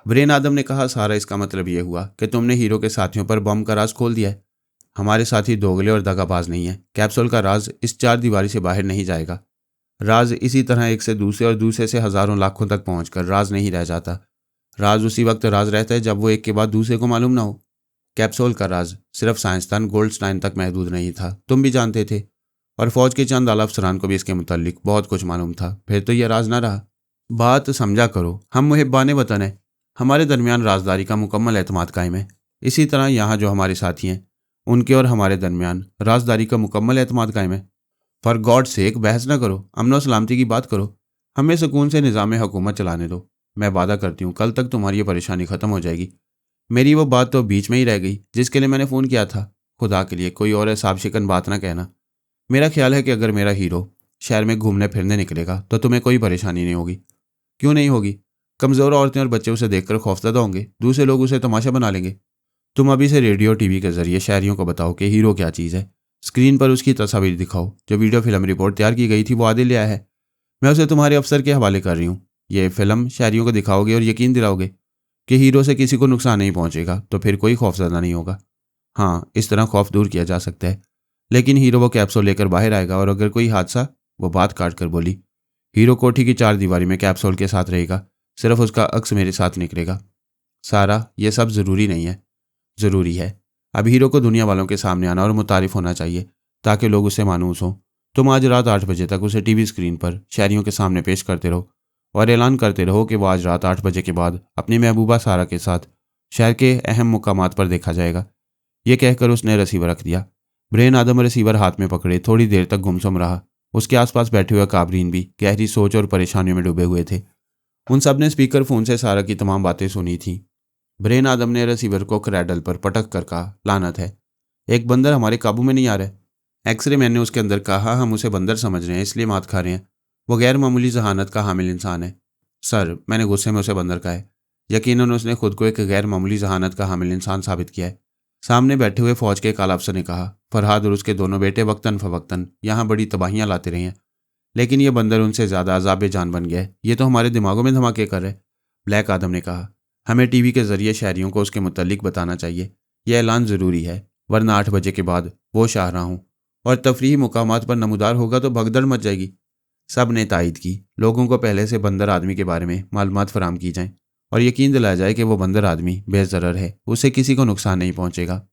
ब्रेन आदम ने कहा, सारा इसका मतलब यह हुआ कि तुमने हीरो के साथियों पर बॉम्ब का राज खोल दिया है। हमारे साथी दोगले और दगाबाज नहीं है। कैप्सूल का राज इस चार दीवारी से बाहर नहीं जाएगा। राज इसी तरह एक से दूसरे और दूसरे से हजारों लाखों तक पहुंचकर राज नहीं रह जाता। राज उसी वक्त राज रहता है जब वो एक के बाद दूसरे को मालूम ना हो। कैप्सूल का राज सिर्फ साइंसदान गोल्डस्टाइन तक महदूद नहीं था, तुम भी जानते थे, और फौज के चंद आला अफसरान को भी इसके मुतालिक बहुत कुछ मालूम था। फिर तो यह राज ना रहा। बात समझा करो, हम मुहिब्बाने वतन है, हमारे दरमियान राजदारी का मुकम्मल एतमाद कायम है। इसी तरह यहाँ जो हमारे साथी हैं उनके और हमारे दरमियान राजदारी का मुकम्मल एतमाद कायम है। फॉर गॉड सेक बहस न करो, अमन और सलामती की बात करो, हमें सुकून से निज़ाम हुकूमत चलाने दो। मैं वादा करती हूँ कल तक तुम्हारी ये परेशानी ख़त्म हो जाएगी। मेरी वो बात तो बीच में ही रह गई जिसके लिए मैंने फ़ोन किया था। खुदा के लिए कोई और हिसाब शिकन बात ना कहना। मेरा ख्याल है कि अगर मेरा हीरो शहर में घूमने फिरने निकलेगा तो तुम्हें कोई परेशानी नहीं होगी। क्यों नहीं होगी? कमज़ोर औरतें और बच्चे उसे देखकर खौफजदा होंगे, दूसरे लोग उसे तमाशा बना लेंगे। तुम अभी से रेडियो टीवी के जरिए शहरियों को बताओ कि हीरो क्या चीज़ है। स्क्रीन पर उसकी तस्वीर दिखाओ। जो वीडियो फिल्म रिपोर्ट तैयार की गई थी वो आदिल लिया है। मैं उसे तुम्हारे अफसर के हवाले कर रही हूँ। ये फिल्म शहरियों को दिखाओगे और यकीन दिलाओगे कि हीरो से किसी को नुकसान नहीं पहुंचेगा, तो फिर कोई खौफजदा नहीं होगा। हाँ, इस तरह खौफ दूर किया जा सकता है। लेकिन हीरो वो कैप्सूल लेकर बाहर आएगा और अगर कोई हादसा, वो बात काट कर बोली, हीरो कोठी की चार दीवारी में कैप्सूल के साथ रहेगा, सिर्फ उसका अक्स मेरे साथ निकलेगा। सारा, ये सब ज़रूरी नहीं है। ज़रूरी है। अब हीरो को दुनिया वालों के सामने आना और मुतारिफ होना चाहिए ताकि लोग उसे मानूस हों। तुम आज रात 8 बजे तक उसे टीवी स्क्रीन पर शहरियों के सामने पेश करते रहो और ऐलान करते रहो कि वो आज रात 8 बजे के बाद अपनी महबूबा सारा के साथ शहर के अहम मुकामात पर देखा जाएगा। ये कहकर उसने रिसीवर रख दिया। ब्रेन आदम रिसीवर हाथ में पकड़े थोड़ी देर तक गुमसुम रहा। उसके आसपास बैठे हुए काबरीन भी गहरी सोच और परेशानियों में डूबे हुए थे। उन सब ने स्पीकर फोन से सारा की तमाम बातें सुनी थीं। ब्रेन आदम ने रिसीवर को क्रैडल पर पटक कर कहा, लानत है, एक बंदर हमारे काबू में नहीं आ रहा है। एक्सरे मैन ने उसके अंदर कहा, हम उसे बंदर समझ रहे हैं इसलिए मात खा रहे हैं। वो गैर मामूली जहानत का हामिल इंसान है। सर, मैंने गुस्से में उसे बंदर कहा है। यकीनन उसने खुद को एक गैर मामूली जहानत का हामिल इंसान साबित किया है। सामने बैठे हुए फौज के एक आला अफसर ने कहा, फरहाद और उसके दोनों बेटे वक्तन फवक्तन यहाँ बड़ी तबाहियाँ लाते रहे हैं, लेकिन ये बंदर उनसे ज़्यादा अजाब जान बन गया है। ये तो हमारे दिमागों में धमाके कर रहे। ब्लैक आदम ने कहा, हमें टीवी के जरिए शहरियों को उसके मुतल्लिक बताना चाहिए। यह ऐलान ज़रूरी है, वरना 8 बजे के बाद वो शाहराह हूँ और तफरीही मुकामात पर नमूदार होगा तो भगदड़ मच जाएगी। सब ने तायद की। लोगों को पहले से बंदर आदमी के बारे में मालूमात फराम की जाएँ और यकीन दिलाया जाए कि वो बंदर आदमी बेज़रर है, उसे किसी को नुकसान नहीं पहुँचेगा।